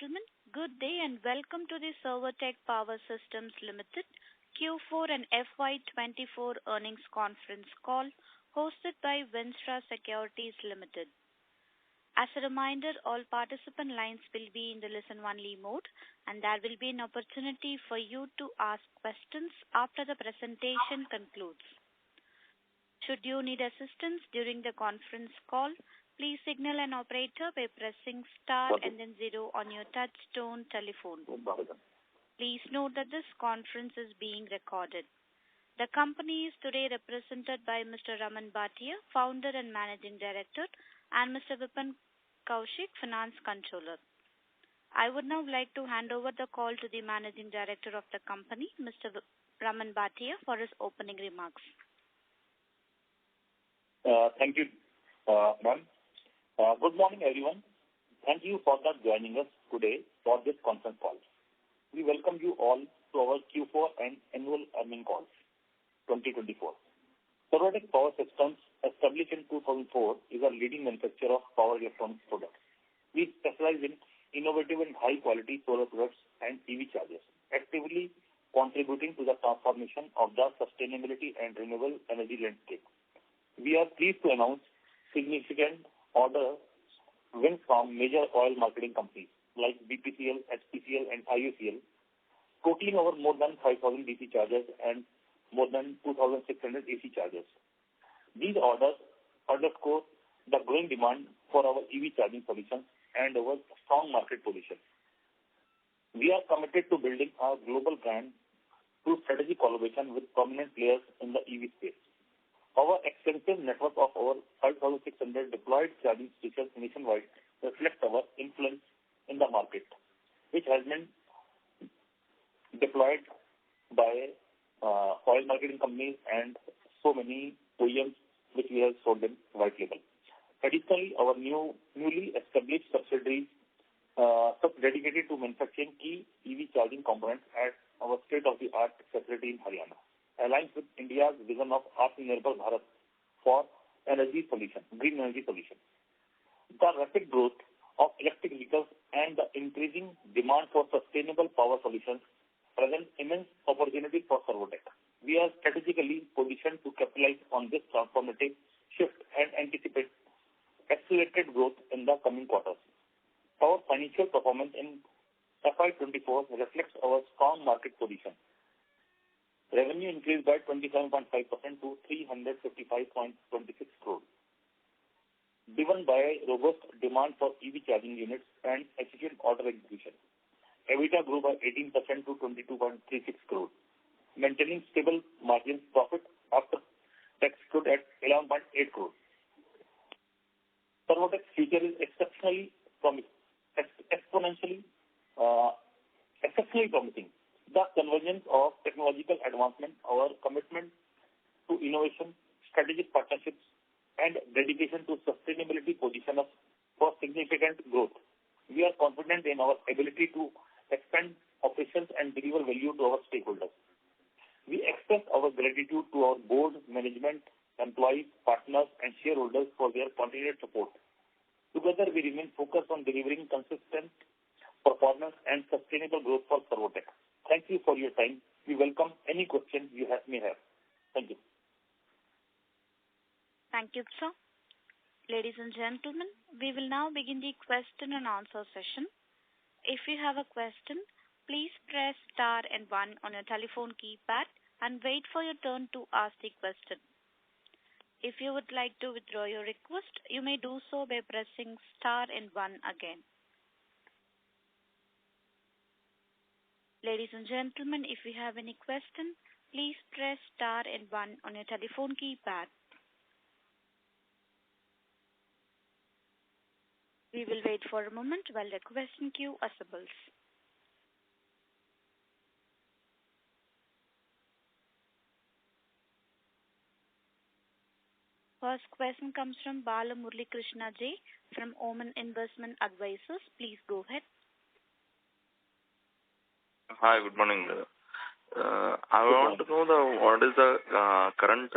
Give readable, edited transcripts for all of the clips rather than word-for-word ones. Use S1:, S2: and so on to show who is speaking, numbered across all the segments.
S1: gentlemen, good day and welcome to the Servotech Power Systems Limited Q4 and FY24 earnings conference call hosted by Vinstra Securities Limited. As a reminder, all participant lines will be in the listen-only mode, and there will be an opportunity for you to ask questions after the presentation concludes. Should you need assistance during the conference call, please signal an operator by pressing star and then 0 on your touch-tone telephone. Please note that this conference is being recorded. The company is today represented by Mr. Raman Bhatia, Founder and Managing Director, and Mr. Vipin Kaushik, Finance Controller. I would now like to hand over the call to the Managing Director of the company, Mr. Raman Bhatia, for his opening remarks.
S2: Thank you, ma'am. Good morning, everyone. Thank you for joining us today for this conference call. We welcome you all to our Q4 and annual earnings calls 2024. Servotech Power Systems, established in 2004, is a leading manufacturer of power electronics products. We specialize in innovative and high-quality solar products and EV chargers, actively contributing to the transformation of the sustainability and renewable energy landscape. We are pleased to announce significant order wins from major oil marketing companies like BPCL, HPCL, and IOCL, totaling over more than 5,000 DC chargers and more than 2,600 AC chargers. These orders underscore the growing demand for our EV charging solutions and our strong market position. We are committed to building our global brand through strategic collaboration with prominent players in the EV space. Our extensive network of over 5,600 deployed charging stations nationwide reflects our influence in the market, which has been deployed by oil marketing companies and so many OEMs which we have sold in white label. Additionally, our newly established subsidiary dedicated to manufacturing key EV charging components at our state-of-the-art facility in Haryana aligns with India's vision of Atmanirbhar Bharat for energy solution, green energy solution. The rapid growth of electric vehicles and the increasing demand for sustainable power solutions present immense opportunity for Servotech. We are strategically positioned to capitalize on this transformative shift and anticipate accelerated growth in the coming quarters. Our financial performance in FY24 reflects our strong market position. Revenue increased by 27.5% to 355.26 crore, driven by robust demand for EV charging units and efficient order execution. EBITDA grew by 18% to 22.36 crore, maintaining stable margins. Profit after tax stood at 11.8 crore. Servotech's future is exceptionally promising. The convergence of technological advancement, our commitment to innovation, strategic partnerships, and dedication to sustainability position us for significant growth. We are confident in our ability to expand operations and deliver value to our stakeholders. We express our gratitude to our board, management, employees, partners, and shareholders for their continued support. Together, we remain focused on delivering consistent performance and sustainable growth for Servotech. Thank you for your time. We welcome any questions you may have. Thank you.
S1: Thank you, sir. Ladies and gentlemen, we will now begin the question and answer session. If you have a question, please press star and 1 on your telephone keypad and wait for your turn to ask the question. If you would like to withdraw your request, you may do so by pressing star and 1 again. Ladies and gentlemen, if you have any question, please press star and 1 on your telephone keypad. We will wait for a moment while the question queue assembles. First question comes from Bala Murali Krishna J. from Oman Investment Advisors. Please go ahead.
S3: Hi, good morning. I want to know what is the current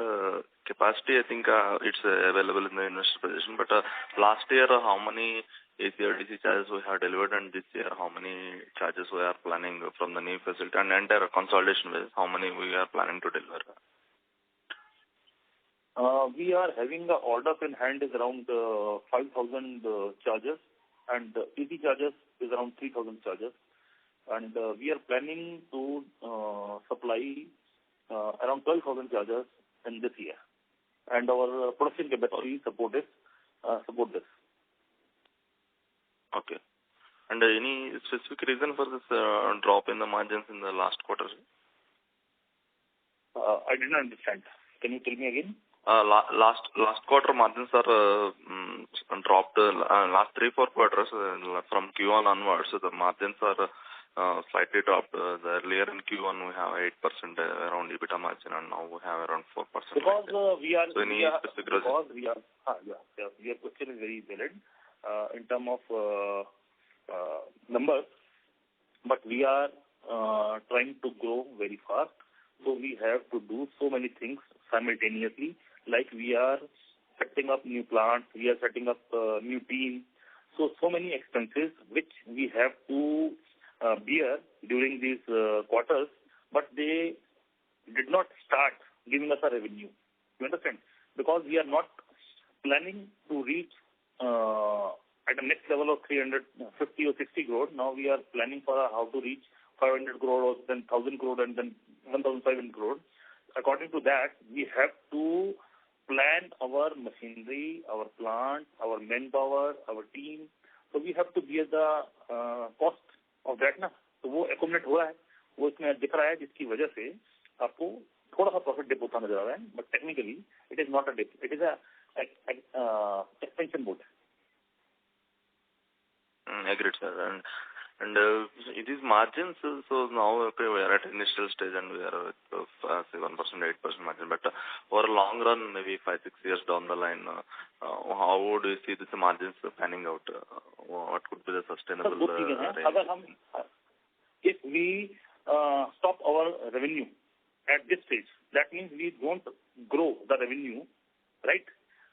S3: capacity. I think it's available in the investor position. But last year, how many AC/DC charges we have delivered, and this year, how many charges we are planning from the new facility, and entire consolidation base, how many we are planning to deliver?
S2: We are having the orders in hand is around 5,000 charges, and AC charges is around 3,000 charges. And we are planning to supply around 12,000 chargers in this year. And our production capacity support this.
S3: Okay. And any specific reason for this drop in the margins in the last quarter?
S2: I didn't understand. Can you tell me again?
S3: Last quarter margins are dropped. Last 3-4 quarters from Q1 onwards, so the margins are slightly dropped. The earlier in Q1 we have 8% around EBITDA margin, and now we have around 4%.
S2: Because
S3: your
S2: question is very valid in terms of numbers, but we are trying to grow very fast, so we have to do so many things simultaneously. Like we are setting up new plants, we are setting up new team. So many expenses which we have to bear during these quarters, but they did not start giving us a revenue. You understand? Because we are not planning to reach at the next level of 350 or 60 crore. Now we are planning for how to reach 500 crore or then 1,000 crore and then 1,500 crore. According to that, we have to plan our machinery, our plant, our manpower, our team. So we have to bear the cost of that ना. तो वो accumulate हुआ है, वो इसमें दिख रहा है, जिसकी वजह से आपको थोड़ा सा profit dip होता नजर आ रहा है. But technically, it is not a dip. It is a expansion mode.
S3: Agreed, sir. And it is margins, so now we are at initial stage and we are at say 1%, 8% margin. But over long run, maybe 5-6 years down the line, how would you see these margins panning out? What could be the sustainable range?
S2: If we stop our revenue at this stage, that means we don't grow the revenue, right?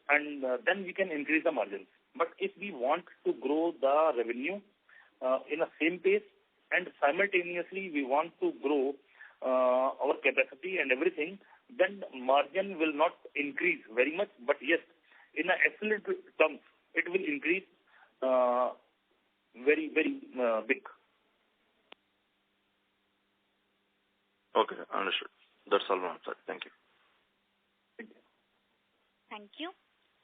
S2: And then we can increase the margins. But if we want to grow the revenue in a same pace and simultaneously we want to grow our capacity and everything, then margin will not increase very much. But yes, in a absolute terms, it will increase very, very big.
S3: Okay, understood. That's all one side. Thank you.
S1: Thank you.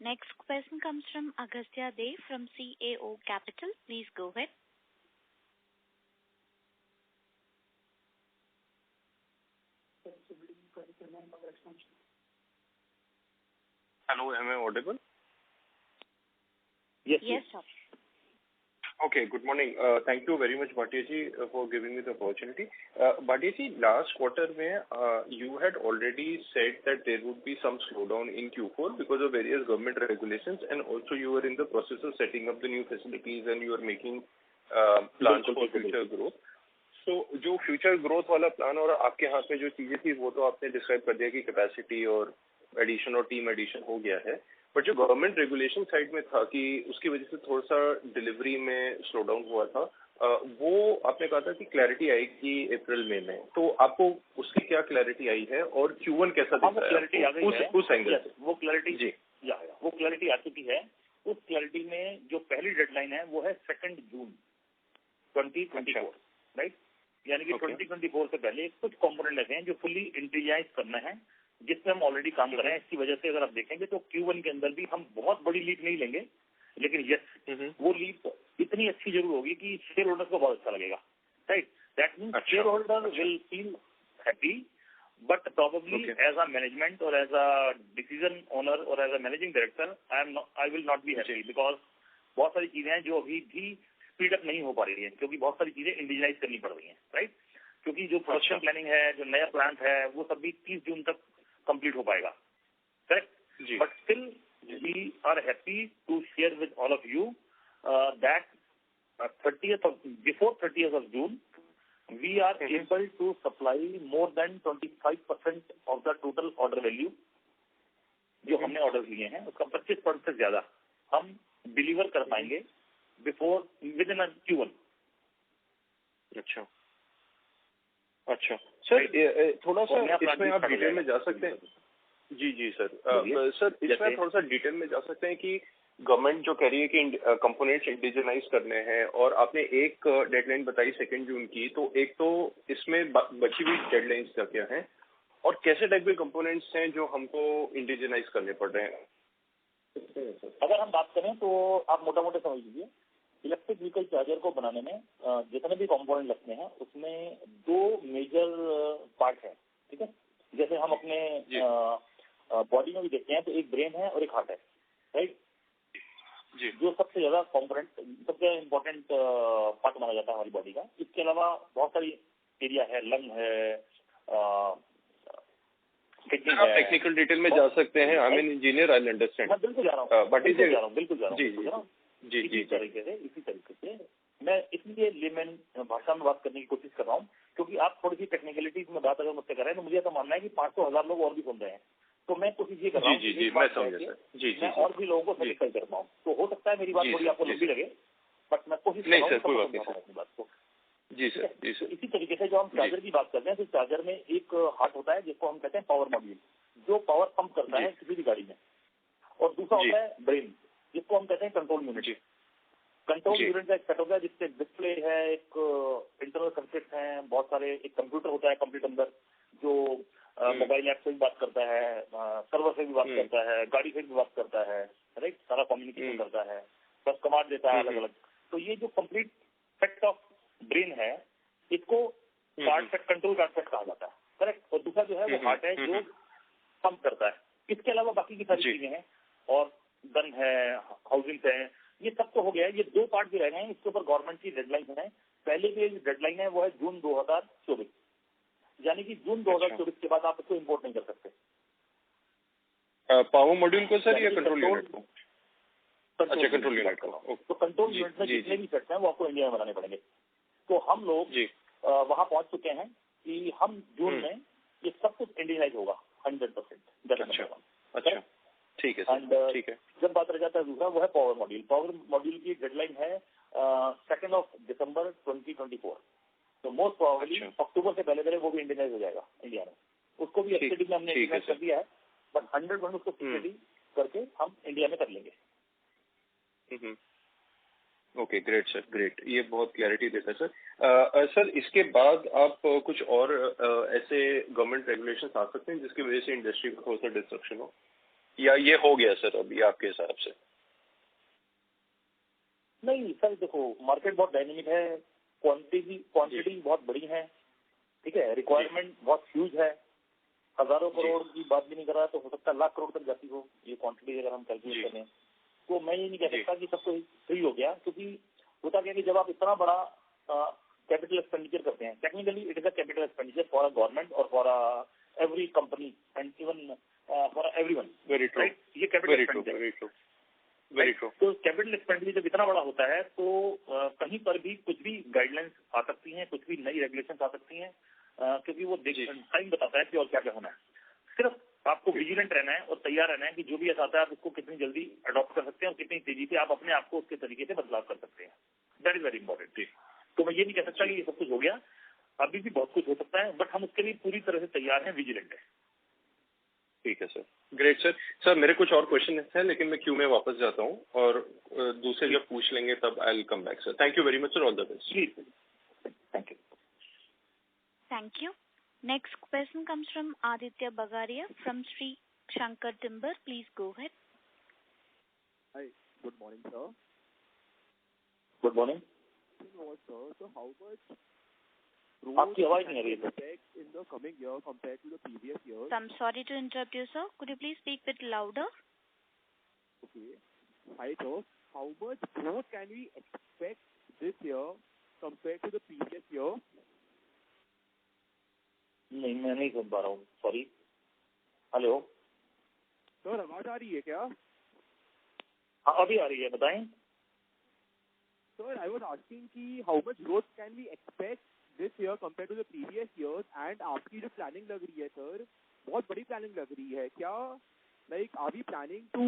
S1: Next question comes from Agastya Dev from CAO Capital. Please go ahead.
S4: Hello, am I audible?
S2: Yes,
S1: sir.
S4: Okay, good morning. Thank you very much, Bhatia ji, for giving me the opportunity. Bhatia ji, last quarter, you had already said that there would be some slowdown in Q4 because of various government regulations, and also you were in the process of setting up the new facilities and you were making plans for future growth. So, जो future growth वाला plan और आपके हाथ में जो चीजें थी वो तो आपने describe कर दिया कि capacity और addition और team addition हो गया है. बट जो गवर्नमेंट रेगुलेशन साइड में था कि उसकी वजह से थोड़ा सा डिलीवरी में स्लो डाउन हुआ था, वो आपने कहा था कि क्लैरिटी आएगी अप्रैल में. तो आपको उसकी क्या क्लैरिटी आई है और Q1 कैसा दिख रहा है उस एंगल से?
S2: वो क्लैरिटी जी वो क्लैरिटी आ चुकी है. उस क्लैरिटी में जो पहली डेडलाइन है वो है 2 जून 2024, राइट? यानी कि 2024 से पहले कुछ कंपोनेंट ऐसे हैं जो फुली इंटीग्राइज करना है, जिसमें हम ऑलरेडी काम कर रहे हैं. इसकी वजह से अगर आप देखेंगे तो Q1 के अंदर भी हम बहुत बड़ी लीड नहीं लेंगे, लेकिन यस वो लीड इतनी अच्छी जरूर होगी कि शेयर होल्डर्स को बहुत अच्छा लगेगा, right? That means share holder will feel happy, but probably as a management और एज अ डिसीजन ओनर और as a managing director I will not be happy, because बहुत सारी चीजें हैं जो अभी भी स्पीड अप नहीं हो पा रही है, क्योंकि बहुत सारी चीजें इंडिविजुअलाइज करनी पड़ रही हैं, राइट? क्योंकि जो प्रोडक्शन प्लानिंग है, जो नया प्लांट है, वो सब भी 30 जून तक कंप्लीट हो पाएगा, correct? But still we are happy to share with all of you that before 30th of June we are able to supply more than 25% of the total order value जो हमने order लिए हैं उसका 25% से ज्यादा हम डिलीवर कर पाएंगे बिफोर विद इन Q1।
S4: अच्छा अच्छा सर, थोड़ा सा इसमें आप डिटेल में जा सकते हैं? जी सर, सर इसमें थोड़ा सा डिटेल में जा सकते हैं कि गवर्नमेंट जो कह रही है कि कंपोनेंट्स इंडिजिनाइज करने हैं और आपने एक डेडलाइन बताई 2 जून की, तो एक तो इसमें बची हुई डेडलाइंस क्या हैं और कैसे टाइप के कंपोनेंट्स हैं जो हमको इंडिजिनाइज करने पड़ रहे हैं?
S2: अगर हम बात करें तो आप मोटा मोटा समझ लीजिए, इलेक्ट्रिक व्हीकल चार्जर को बनाने में जितने भी कंपोनेंट लगते हैं उसमें 2 मेजर पार्ट है, ठीक है। जैसे हम अपने बॉडी में भी देखते हैं तो एक ब्रेन है और एक हार्ट है, राइट जी। जो सबसे ज्यादा कंपोनेंट, सबसे इम्पोर्टेंट पार्ट माना जाता है हमारी बॉडी का। इसके अलावा बहुत सारी एरिया है, लंग है,
S4: आप टेक्निकल डिटेल में जा सकते हैं। I am an engineer, I understand.
S2: मैं बिल्कुल जा रहा हूँ, बिल्कुल जा रहा हूँ
S4: जी।
S2: इसी तरीके से मैं इसलिए लेमन भाषा में बात करने की कोशिश कर रहा हूँ, क्योंकि आप थोड़ी सी टेक्निकलिटीज में बात अगर मुझसे कर रहे हैं तो मुझे ऐसा मानना है कि 500,000 लोग और भी सुन रहे हैं, तो मैं कोशिश ये कर रहा हूँ मैं और भी लोगों को सेटिस्फाई कर पाऊँ। तो हो सकता है मेरी बात थोड़ी आपको लंबी लगे, बट मैं कोशिश कर रहा हूँ अपनी बात को।
S4: जी सर।
S2: इसी तरीके से जो हम चार्जर की बात करते हैं तो चार्जर में एक हार्ट होता है जिसको हम कहते हैं पावर मॉड्यूल, जो पावर पंप करता है किसी भी गाड़ी में, और दूसरा होता है ब्रेन जिसको हम कहते हैं कंट्रोल यूनिट। कंट्रोल यूनिट का एक सेट होता है जिससे डिस्प्ले है, एक इंटरनल सर्किट है, बहुत सारे, एक कंप्यूटर होता है कंप्लीट अंदर जो मोबाइल ऐप से भी बात करता है, सर्वर से भी बात करता है, गाड़ी से भी बात करता है, राइट, सारा कम्युनिकेशन करता है, बस कमांड देता है अलग अलग। तो ये जो कंप्लीट सेट ऑफ ब्रेन है इसको card set, control card set कहा जाता है, करेक्ट। और दूसरा जो है वो हार्ट है जो पंप करता है। इसके अलावा बाकी की सारी चीजें हैं और गन है, हाउसिंग है, ये सब तो हो गया है। ये 2 पार्ट भी रह गए हैं, इसके ऊपर गवर्नमेंट की डेडलाइन है। पहले की डेडलाइन है वो है जून 2024, यानी कि जून 2024 के बाद आप इसको इम्पोर्ट नहीं कर सकते।
S4: पावर मॉड्यूल को सर या कंट्रोल यूनिट को? अच्छा, कंट्रोल यूनिट को।
S2: तो कंट्रोल यूनिट में जितने भी सेट्स हैं वो आपको इंडिया में बनाने पड़ेंगे। तो हम लोग वहां पहुंच चुके हैं कि हम जून में ये सब कुछ इंडियनाइज होगा 100%।
S4: अच्छा, ठीक है सर, ठीक है।
S2: जब बात रह जाता है दूसरा वो है पावर मॉड्यूल। पावर मॉड्यूल की डेडलाइन है 2 दिसंबर 2024। तो मोस्ट प्रोबेबली अक्टूबर से पहले वो भी इंडियनाइज हो जाएगा इंडिया में। उसको भी एसटीडी में हमने इंडियनाइज कर दिया है, बट 100% उसको एसटीडी करके हम इंडिया में कर लेंगे।
S4: Okay, great sir, great. ये बहुत क्लैरिटी देता है सर। सर इसके बाद आप कुछ और ऐसे गवर्नमेंट रेगुलेशन आ सकते हैं जिसकी वजह से इंडस्ट्री को थोड़ा सा डिस्ट्रक्शन हो, या ये हो गया सर अभी आपके हिसाब से?
S2: नहीं सर, देखो मार्केट बहुत डायनेमिक है, क्वांटिटी बहुत बड़ी है, ठीक है, रिक्वायरमेंट बहुत ह्यूज है। हजारों करोड़ की बात भी नहीं कर रहा, तो हो सकता है लाख करोड़ तक जाती हो ये क्वांटिटी अगर हम कैलकुलेट करें। तो मैं ये नहीं कह सकता कि सब कुछ फ्री हो गया, क्योंकि होता क्या कि जब आप इतना बड़ा कैपिटल एक्सपेंडिचर करते हैं, technically it is a capital expenditure for a government और for every company and even for everyone,
S4: very true,
S2: ये कैपिटल एक्सपेंडिचर, वेरी ट्रू। तो कैपिटल एक्सपेंडिचर जब इतना बड़ा होता है तो कहीं पर भी कुछ भी गाइडलाइंस आ सकती हैं, कुछ भी नई रेगुलेशन आ सकती हैं, क्योंकि वो टाइम बताता है कि और क्या क्या होना है। सिर्फ आपको विजिलेंट रहना है और तैयार रहना है कि जो भी ऐसा आता है आप उसको कितनी जल्दी अडॉप्ट कर सकते हैं और कितनी तेजी से आप अपने आप को उसके तरीके से बदलाव कर सकते हैं। That is very important. तो मैं ये नहीं कह सकता कि ये सब कुछ हो गया, अभी भी बहुत कुछ हो सकता है, बट हम उसके लिए पूरी तरह से तैयार हैं, विजिलेंट है।
S4: ठीक है सर, ग्रेट सर। सर मेरे कुछ और क्वेश्चन हैं लेकिन मैं क्यू में वापस जाता हूँ और दूसरे जब पूछ लेंगे तब I will come back sir. Thank you very much sir, all the best.
S2: Thank you.
S1: Thank you. Next question comes from Aditya Bagaria from Sri Shankar Timber. Please go ahead.
S5: Hi, good morning, sir.
S2: Good morning.
S5: Sir, so how much
S2: आपकी आवाज नहीं आ रही है
S5: in the coming year compared to the previous year?
S1: I'm sorry to interrupt you, sir. Could you please speak a bit louder?
S5: Okay. Hi, sir. How much growth can we expect this year compared to the previous year?
S2: नहीं, मैं नहीं सुन पा रहा हूँ, sorry. Hello
S5: sir, आवाज आ रही है क्या?
S2: हाँ, अभी आ रही है, बताएं।
S5: सर, I was asking कि how much growth can we expect this year compared to the previous years? And आपकी जो planning लग रही है sir, बहुत बड़ी planning लग रही है क्या? Like, are we planning to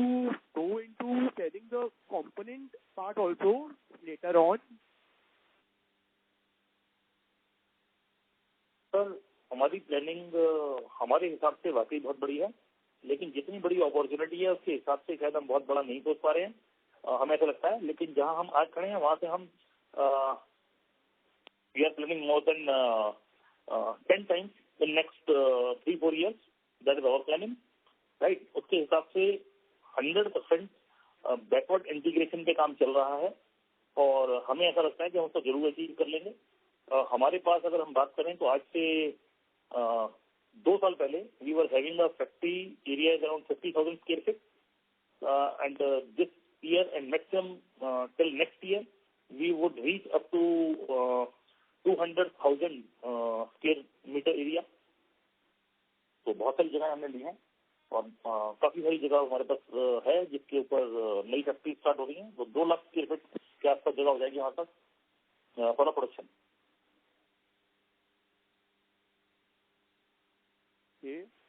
S5: go into selling the component part also later on?
S2: Sir, हमारी प्लानिंग हमारे हिसाब से वाकई बहुत बड़ी है, लेकिन जितनी बड़ी अपॉर्चुनिटी है उसके हिसाब से शायद हम बहुत बड़ा नहीं सोच पा रहे हैं, हमें ऐसा लगता है। लेकिन जहां हम आज खड़े हैं वहां से हम we are planning more than 10 times in next 3-4 years. That is our planning, right. उसके हिसाब से 100% बैकवर्ड इंटीग्रेशन पे काम चल रहा है और हमें ऐसा लगता है कि हम उसको जरूर अचीव कर लेंगे। हमारे पास अगर हम बात करें तो आज से 2 साल पहले we were having a factory area is around 50,000 square feet, and this year end maximum till next year we would reach up to 200,000 square meter area. तो बहुत सारी जगह हमने ली हैं और काफी सारी जगह हमारे पास है जिसके ऊपर नई फैक्ट्री स्टार्ट हो रही है। तो 2 लाख स्क्वायर फीट के आसपास जगह हो जाएगी वहां तक फॉर प्रोडक्शन।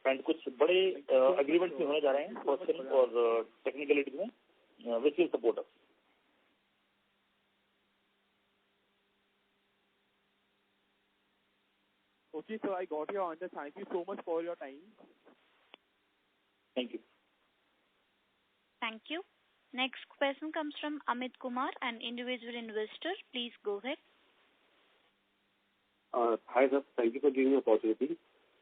S2: एंड कुछ बड़े एग्रीमेंट्स भी होने जा रहे हैं पर्सनल और टेक्निकलिटीज में which will support us.
S5: Okay, so I got your answer. Thank you so much for your time.
S2: Thank you.
S1: Thank you. Next question comes from Amit Kumar, an individual investor. Please go ahead.
S6: Hi sir, thank you for giving me opportunity.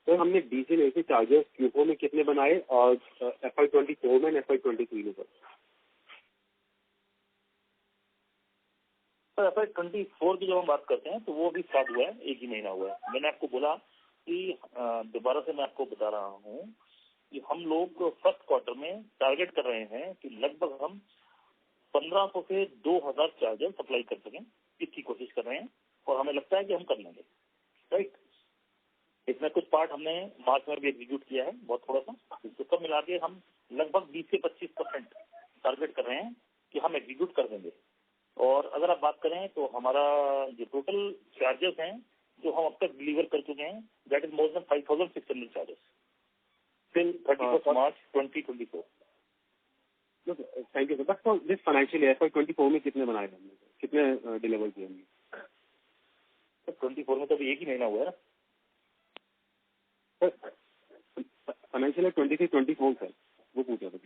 S6: Sir, हमने diesel AC chargers Q4 में कितने बनाए और FY24 में FY23 में?
S2: Sir FY24 की जब हम बात करते हैं तो वो भी स्टार्ट हुआ है, 1 ही महीना हुआ है। मैंने आपको बोला कि दोबारा से मैं आपको बता रहा हूँ कि हम लोग फर्स्ट क्वार्टर में टारगेट कर रहे हैं कि लगभग हम 1500 से 2000 चार्जर सप्लाई कर सकें, इसकी कोशिश कर रहे हैं और हमें लगता है कि हम कर लेंगे, राइट। इसमें कुछ पार्ट हमने मार्च में भी एग्जीक्यूट किया है, बहुत थोड़ा सा। इसको सब मिला के हम लगभग 20 से 25% टारगेट कर रहे हैं कि हम एग्जीक्यूट कर देंगे। और अगर आप बात करें तो हमारा जो टोटल चार्जेस हैं जो हम अब तक डिलीवर कर चुके हैं, that is more than 5600 charges till 31 March 2024।
S6: Thank you sir. But for this financial year FY24 में कितने बनाए हमने, कितने डिलीवर किए हमने?
S2: 24 में तो अभी 1 ही महीना हुआ है ना
S6: सर। फाइनेंशियल ईयर 23-24 सर, वो पूछा था।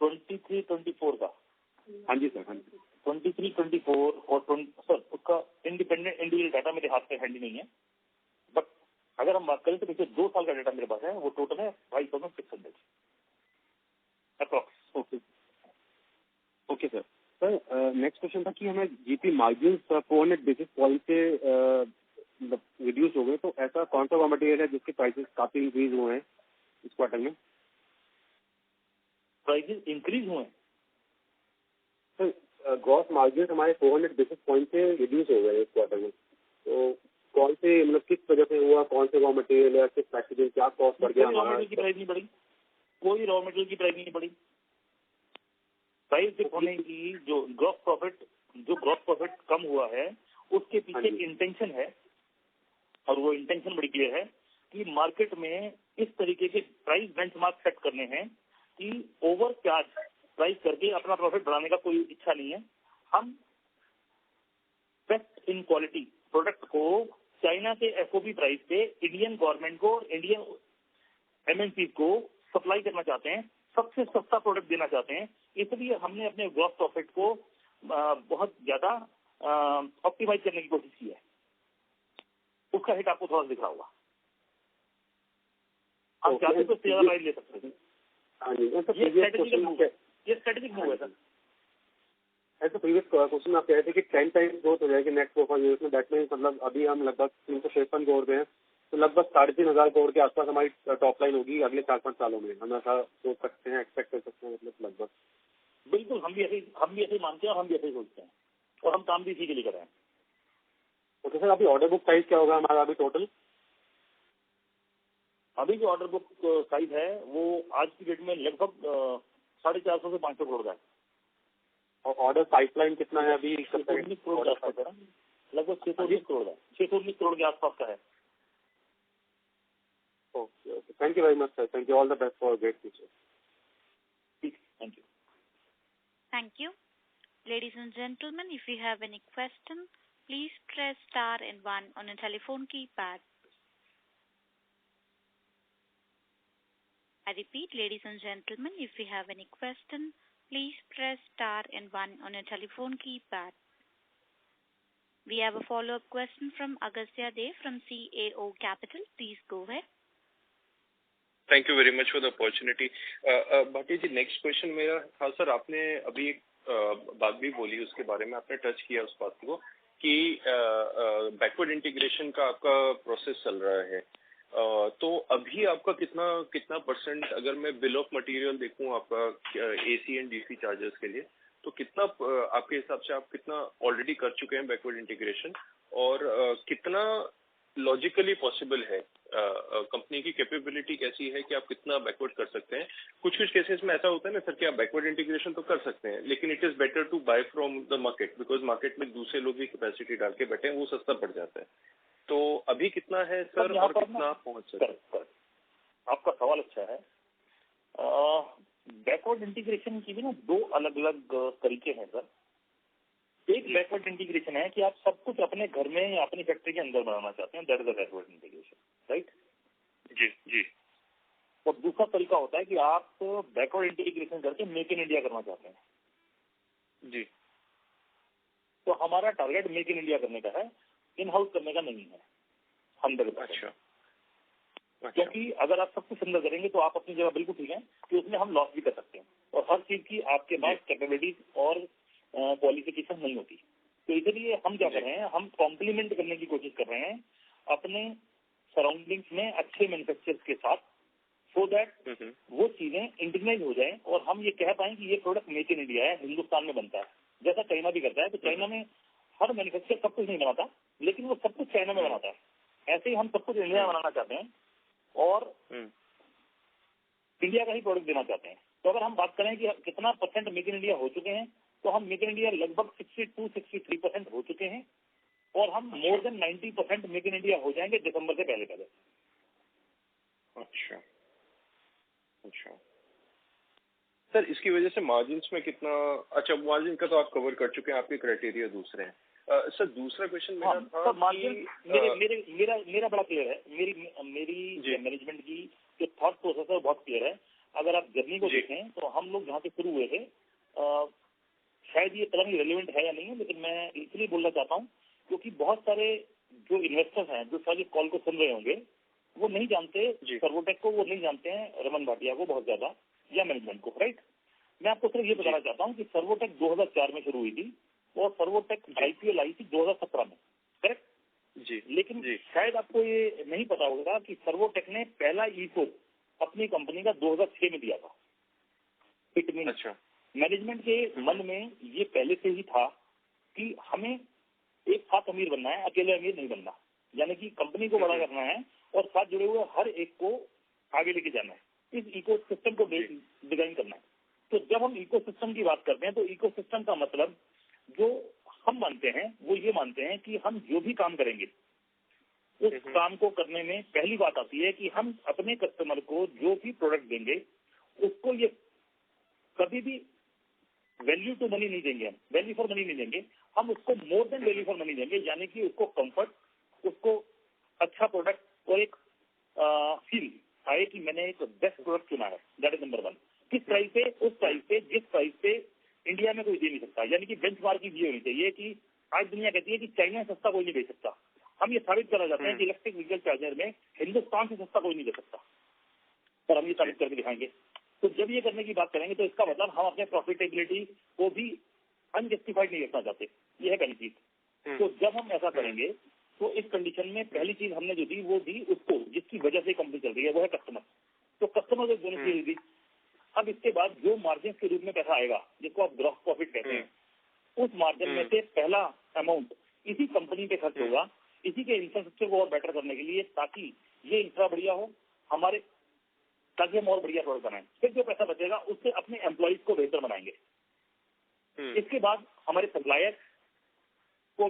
S2: 23-24 का?
S6: हाँ जी सर, हाँ जी।
S2: 23-24 और सर उसका इंडिपेंडेंट इंडिविजुअल डाटा मेरे हाथ में हैंडी नहीं है, बट अगर हम बात करें तो पिछले 2 साल का डाटा मेरे पास है, वो टोटल है 5600 approx.
S6: Okay sir. Sir next question था कि हमें जीपी मार्जिन 400 बेसिस पॉइंट से रिड्यूस हो गए, तो ऐसा कौन सा रॉ मटेरियल है जिसके प्राइसेस काफी इंक्रीज हुए हैं इस क्वार्टर में?
S2: प्राइसेस इंक्रीज हुए हैं
S6: सर? ग्रॉस मार्जिन हमारे 400 बेसिस पॉइंट से रिड्यूस हो गए इस क्वार्टर में, तो कौन से मतलब किस वजह से हुआ, कौन से रॉ मटेरियल या किस पैकेजिंग, क्या कॉस्ट बढ़ गया हमारा?
S2: की प्राइस नहीं बढ़ी, कोई रॉ मटेरियल की प्राइस नहीं बढ़ी। प्राइस होने की जो ग्रॉस प्रॉफिट कम हुआ है उसके पीछे इंटेंशन है, और वो इंटेंशन बड़ी क्लियर है कि मार्केट में इस तरीके के प्राइस बेंचमार्क सेट करने हैं कि ओवर चार्ज प्राइस करके अपना प्रॉफिट बढ़ाने का कोई इच्छा नहीं है। हम बेस्ट इन क्वालिटी प्रोडक्ट को चाइना के एफओपी प्राइस पे इंडियन गवर्नमेंट को, इंडियन एमएनसी को सप्लाई करना चाहते हैं, सबसे सस्ता प्रोडक्ट देना चाहते हैं। इसलिए हमने अपने ग्रॉस प्रॉफिट को बहुत ज्यादा ऑप्टिमाइज करने की कोशिश की है। उसका हिट आपको थोड़ा दिख रहा होगा। आप चाहते तो ज्यादा प्राइस ले सकते हैं। ये स्ट्रेटेजिक मूव है सर।
S6: ऐसा प्रीवियस क्वेश्चन आप कह रहे थे कि 10 टाइम्स ग्रोथ हो जाएगी नेक्स्ट 4 ईयर्स में, दैट मीन्स मतलब अभी हम लगभग 353 करोड़ पे हैं, तो लगभग 3500 करोड़ के आसपास हमारी टॉप लाइन होगी अगले 4-5 सालों में। हम ऐसा सोच सकते हैं, एक्सपेक्ट कर सकते हैं, मतलब लगभग?
S2: बिल्कुल, हम भी ऐसे मानते हैं और हम भी ऐसे सोचते हैं और हम काम भी इसी के लिए कर रहे हैं।
S6: ओके सर, अभी ऑर्डर बुक साइज क्या होगा हमारा अभी टोटल?
S2: अभी जो ऑर्डर बुक साइज है वो आज की डेट में लगभग 450 से 500 करोड़ का है।
S6: और ऑर्डर पाइपलाइन कितना है अभी?
S2: 19 करोड़ का है, लगभग के आसपास का है।
S6: Okay, thank you very much sir, thank you, all the best for great future.
S2: ठीक, thank you.
S1: Thank you. Ladies and gentlemen, if you have any question, please press star and 1 on your telephone keypad. I repeat, ladies and gentlemen, if you have any question, please press star and 1 on your telephone keypad. We have a follow-up question from Agastya Dev from CAO Capital. Please go ahead.
S4: Thank you very much for the opportunity. Bhatia ji, next question मेरा था sir, आपने अभी एक बात भी बोली, उसके बारे में आपने टच किया उस बात को कि बैकवर्ड इंटीग्रेशन का आपका प्रोसेस चल रहा है। तो अभी आपका कितना परसेंट, अगर मैं बिल ऑफ मटेरियल देखूं आपका एसी एंड डीसी चार्जेस के लिए, तो कितना आपके हिसाब से आप कितना ऑलरेडी कर चुके हैं बैकवर्ड इंटीग्रेशन, और कितना लॉजिकली पॉसिबल है? कंपनी की कैपेबिलिटी कैसी है कि आप कितना बैकवर्ड कर सकते हैं? कुछ केसेस में ऐसा होता है ना सर कि आप बैकवर्ड इंटीग्रेशन तो कर सकते हैं, लेकिन it is better to buy from the market, because market में दूसरे लोग भी कैपेसिटी डाल के बैठे हैं, वो सस्ता पड़ जाता है। तो अभी कितना है सर, और कितना पहुंच सकते हैं?
S2: आपका सवाल अच्छा है। बैकवर्ड इंटीग्रेशन की भी ना दो अलग अलग तरीके हैं सर। एक बैकवर्ड इंटीग्रेशन है कि आप सब कुछ अपने घर में या अपनी फैक्ट्री के अंदर बनाना चाहते हैं, that is the backward integration, right?
S4: जी जी।
S2: और दूसरा तरीका होता है कि आप बैकवर्ड इंटीग्रेशन करके मेक इन इंडिया करना चाहते हैं।
S4: जी।
S2: तो हमारा टारगेट मेक इन इंडिया करने का है, इन हाउस करने का नहीं है 100%।
S4: अच्छा।
S2: क्योंकि अगर आप सब कुछ अंदर करेंगे तो आप अपनी जगह बिल्कुल ठीक है कि उसमें हम लॉस भी कर सकते हैं, और हर चीज की आपके पास कैपेबिलिटीज और क्वालिफिकेशन नहीं होती। तो इसलिए हम क्या कर रहे हैं, हम कॉम्प्लीमेंट करने की कोशिश कर रहे हैं अपने सराउंडिंग्स में अच्छे मैन्युफैक्चरर्स के साथ, सो दैट वो चीजें इंटीग्रेट हो जाए और हम ये कह पाए कि ये प्रोडक्ट मेक इन इंडिया है, हिंदुस्तान में बनता है, जैसा चाइना भी करता है। तो चाइना में हर मैन्युफैक्चरर सब कुछ नहीं बनाता, लेकिन वो सब कुछ चाइना में बनाता है। ऐसे ही हम सब कुछ इंडिया में बनाना चाहते हैं और इंडिया का ही प्रोडक्ट देना चाहते हैं। तो अगर हम बात करें कि कितना परसेंट मेक इन इंडिया हो चुके हैं, तो हम मेक इन इंडिया लगभग 62-63% हो चुके हैं, और हम more than 90% make in India हो जाएंगे दिसंबर से पहले पहले।
S4: अच्छा अच्छा सर, इसकी वजह से मार्जिन्स में कितना, अच्छा मार्जिन का तो आप कवर कर चुके हैं, आपके क्राइटेरिया दूसरे हैं। सर दूसरा क्वेश्चन मेरा था
S2: मार्जिन मेरा बड़ा क्लियर है। मेरी मैनेजमेंट की जो थॉट प्रोसेस है बहुत क्लियर है। अगर आप जर्नी को देखें तो हम लोग जहाँ से शुरू हुए थे, शायद ये पता नहीं रेलिवेंट है या नहीं है, लेकिन मैं इसलिए बोलना चाहता हूँ क्योंकि बहुत सारे जो इन्वेस्टर्स हैं जो शायद कॉल को सुन रहे होंगे, वो नहीं जानते सर्वोटेक को, वो नहीं जानते हैं रमन भाटिया को बहुत ज्यादा, या मैनेजमेंट को, राइट? मैं आपको सिर्फ ये बताना चाहता हूँ कि सर्वोटेक 2004 में शुरू हुई थी और सर्वोटेक IPO लाई थी 2017 में, करेक्ट
S4: जी?
S2: लेकिन शायद आपको ये नहीं पता होगा कि सर्वोटेक ने पहला ईको अपनी कंपनी का 2006 में दिया था। इट मीन मैनेजमेंट के मन में ये पहले से ही था कि हमें एक साथ अमीर बनना है, अकेले अमीर नहीं बनना, यानी कि कंपनी को बड़ा करना है और साथ जुड़े हुए हर एक को आगे लेके जाना है, इस इको सिस्टम को डिजाइन करना है। तो जब हम इको सिस्टम की बात करते हैं तो इको सिस्टम का मतलब जो हम मानते हैं वो ये मानते हैं कि हम जो भी काम करेंगे उस काम को करने में पहली बात आती है कि हम अपने कस्टमर को जो भी प्रोडक्ट देंगे उसको ये कभी भी वैल्यू टू मनी नहीं देंगे, हम वैल्यू फॉर मनी नहीं देंगे, हम उसको more than value for money देंगे, यानी कि उसको कंफर्ट, उसको अच्छा प्रोडक्ट और एक फील आए कि मैंने एक बेस्ट प्रोडक्ट चुना है। That is number 1। किस प्राइस पे? उस प्राइस पे जिस प्राइस पे इंडिया में कोई दे नहीं सकता, यानी कि बेंचमार्किंग ये होनी चाहिए कि आज दुनिया कहती है कि चाइना से सस्ता कोई नहीं दे सकता, हम ये साबित करना चाहते हैं कि इलेक्ट्रिक व्हीकल चार्जर में हिंदुस्तान से सस्ता कोई नहीं दे सकता, और हम ये साबित करके दिखाएंगे। तो जब ये करने की बात करेंगे तो इसका मतलब हम अपने प्रॉफिटेबिलिटी को भी अनजस्टिफाइड नहीं रखना चाहते, ये है पहली चीज। तो जब हम ऐसा करेंगे तो इस कंडीशन में पहली चीज हमने जो दी वो दी उसको जिसकी वजह से कंपनी चल रही है, वो है कस्टमर। तो कस्टमर को दोनों चीज दी। अब इसके बाद जो मार्जिन के रूप में पैसा आएगा जिसको आप ग्रॉस प्रॉफिट कहते हैं, उस मार्जिन में से पहला अमाउंट इसी कंपनी पे खर्च होगा, इसी के इंफ्रास्ट्रक्चर को और बेटर करने के लिए, ताकि ये इंफ्रा बढ़िया हो हमारे, ताकि हम और बढ़िया प्रोडक्ट बनाएं। फिर जो पैसा बचेगा उससे अपने एम्प्लॉइज को बेहतर बनाएंगे। इसके बाद हमारे सप्लायर को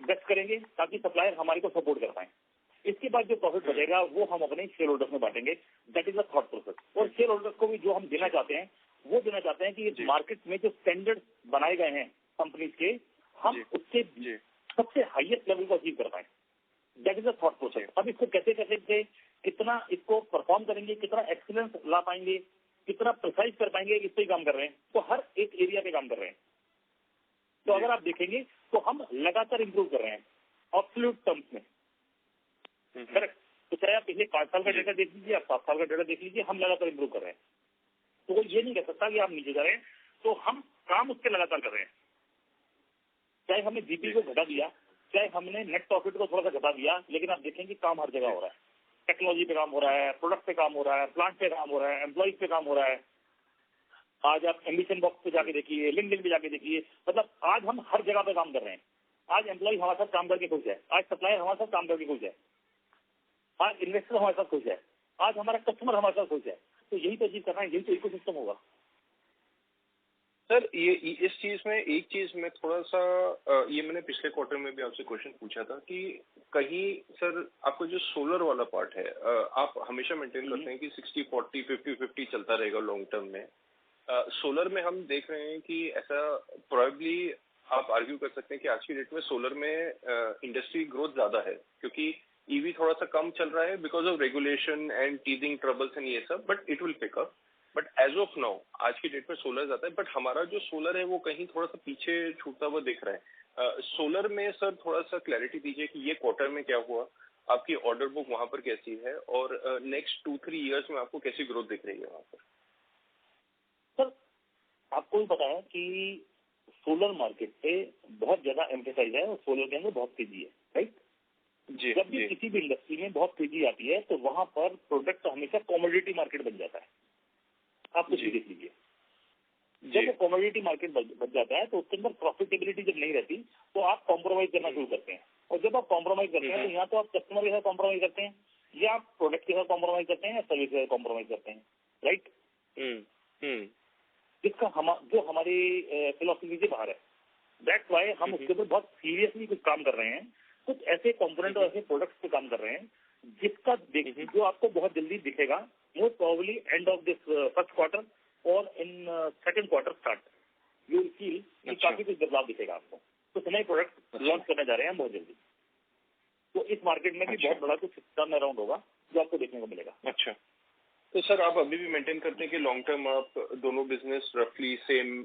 S2: बेस्ट करेंगे ताकि सप्लायर हमारे को सपोर्ट कर पाए। इसके बाद जो प्रॉफिट बचेगा वो हम अपने शेयर होल्डर्स में बांटेंगे। That is the thought process. और शेयर होल्डर्स को भी जो हम देना चाहते हैं वो देना चाहते हैं कि इस मार्केट में जो स्टैंडर्ड बनाए गए हैं कंपनीज के, हम उसके सबसे हाईएस्ट लेवल को अचीव कर पाए। That is the thought process. अब इसको कैसे कैसे कितना इसको परफॉर्म करेंगे, कितना एक्सीलेंस ला पाएंगे, कितना प्रिसाइज कर पाएंगे, इस पे काम कर रहे हैं। तो हर एक एरिया पे काम कर रहे हैं। तो अगर आप देखेंगे तो हम लगातार इंप्रूव कर रहे हैं एब्सोल्यूट टर्म्स में। करेक्ट। तो चाहे आप पिछले 5 साल का डेटा देख लीजिए, आप 7 साल का डेटा देख लीजिए, हम लगातार इंप्रूव कर रहे हैं। तो वो ये नहीं कह सकता कि आप नीचे जा रहे हैं। तो हम काम उसके लगातार कर रहे हैं। चाहे हमने जीपी को घटा दिया, चाहे हमने नेट प्रॉफिट को थोड़ा सा घटा दिया, लेकिन आप देखेंगे काम हर जगह हो रहा है। टेक्नोलॉजी पे काम हो रहा है, प्रोडक्ट पे काम हो रहा है, प्लांट पे काम हो रहा है, एम्प्लॉइज पे काम हो रहा है। आज आप एम्बिशन बॉक्स पे जाके देखिए, लिंक्डइन पे जाके देखिए, मतलब आज हम हर जगह पे काम कर रहे हैं। आज एम्प्लॉय हमारे साथ काम करके खुश है, आज सप्लायर हमारे साथ काम करके खुश है, आज इन्वेस्टर हमारे साथ खुश है, आज हमारा कस्टमर हमारे साथ खुश है। तो यही तो अचीव करना है, यही तो इकोसिस्टम होगा।
S4: सर ये इस चीज में एक चीज में थोड़ा सा ये मैंने पिछले क्वार्टर में भी आपसे क्वेश्चन पूछा था कि कहीं सर आपको जो सोलर वाला पार्ट है आप हमेशा मेंटेन करते हैं कि 60-40 50-50 चलता रहेगा लॉन्ग टर्म में। सोलर में हम देख रहे हैं कि ऐसा प्रोबेबली आप आर्ग्यू कर सकते हैं कि आज की डेट में सोलर में इंडस्ट्री ग्रोथ ज्यादा है क्योंकि ईवी थोड़ा सा कम चल रहा है because of regulation and teasing troubles and ये सब, but it will pick up. But as of now आज की डेट में सोलर जाता है, बट हमारा जो सोलर है वो कहीं थोड़ा सा पीछे छूटता हुआ दिख रहा है। सोलर में सर थोड़ा सा क्लैरिटी दीजिए कि ये क्वार्टर में क्या हुआ, आपकी ऑर्डर बुक वहां पर कैसी है और नेक्स्ट 2-3 ईयर्स में आपको कैसी ग्रोथ दिख रही है वहां पर।
S2: सर आपको भी पता है कि सोलर मार्केट पे बहुत ज्यादा एम्फेसाइज है और सोलर के अंदर बहुत तेजी है, राइट जी। जब भी किसी भी इंडस्ट्री में बहुत तेजी आती है तो वहां पर प्रोडक्ट हमेशा कॉमोडिटी मार्केट बन जाता है। आप कुछ भी देख लीजिए, जब वो कॉमोडिटी मार्केट बन जाता है तो उसके अंदर प्रॉफिटेबिलिटी जब नहीं रहती तो आप कॉम्प्रोमाइज करना शुरू करते हैं। और जब आप कॉम्प्रोमाइज करते हैं तो यहाँ तो आप कस्टमर के साथ कॉम्प्रोमाइज करते हैं, या आप प्रोडक्ट के साथ कॉम्प्रोमाइज करते हैं, या सर्विस के साथ कॉम्प्रोमाइज करते हैं, राइट। जिसका जो हमारी फिलोसफी से बाहर है। दैट्स वाई हम उसके ऊपर बहुत सीरियसली कुछ काम कर रहे हैं। कुछ ऐसे कंपोनेंट और ऐसे प्रोडक्ट्स पे काम कर रहे हैं जिसका जो आपको बहुत जल्दी दिखेगा, most probably end of this first quarter और in second quarter start you will feel कि काफी कुछ बदलाव दिखेगा आपको। तो नए प्रोडक्ट लॉन्च करने जा रहे हैं बहुत जल्दी। तो इस मार्केट में भी बहुत बड़ा कुछ टर्न अराउंड होगा जो आपको देखने को मिलेगा।
S4: अच्छा, तो सर आप अभी भी मेंटेन करते हैं कि लॉन्ग टर्म आप दोनों बिजनेस रफली सेम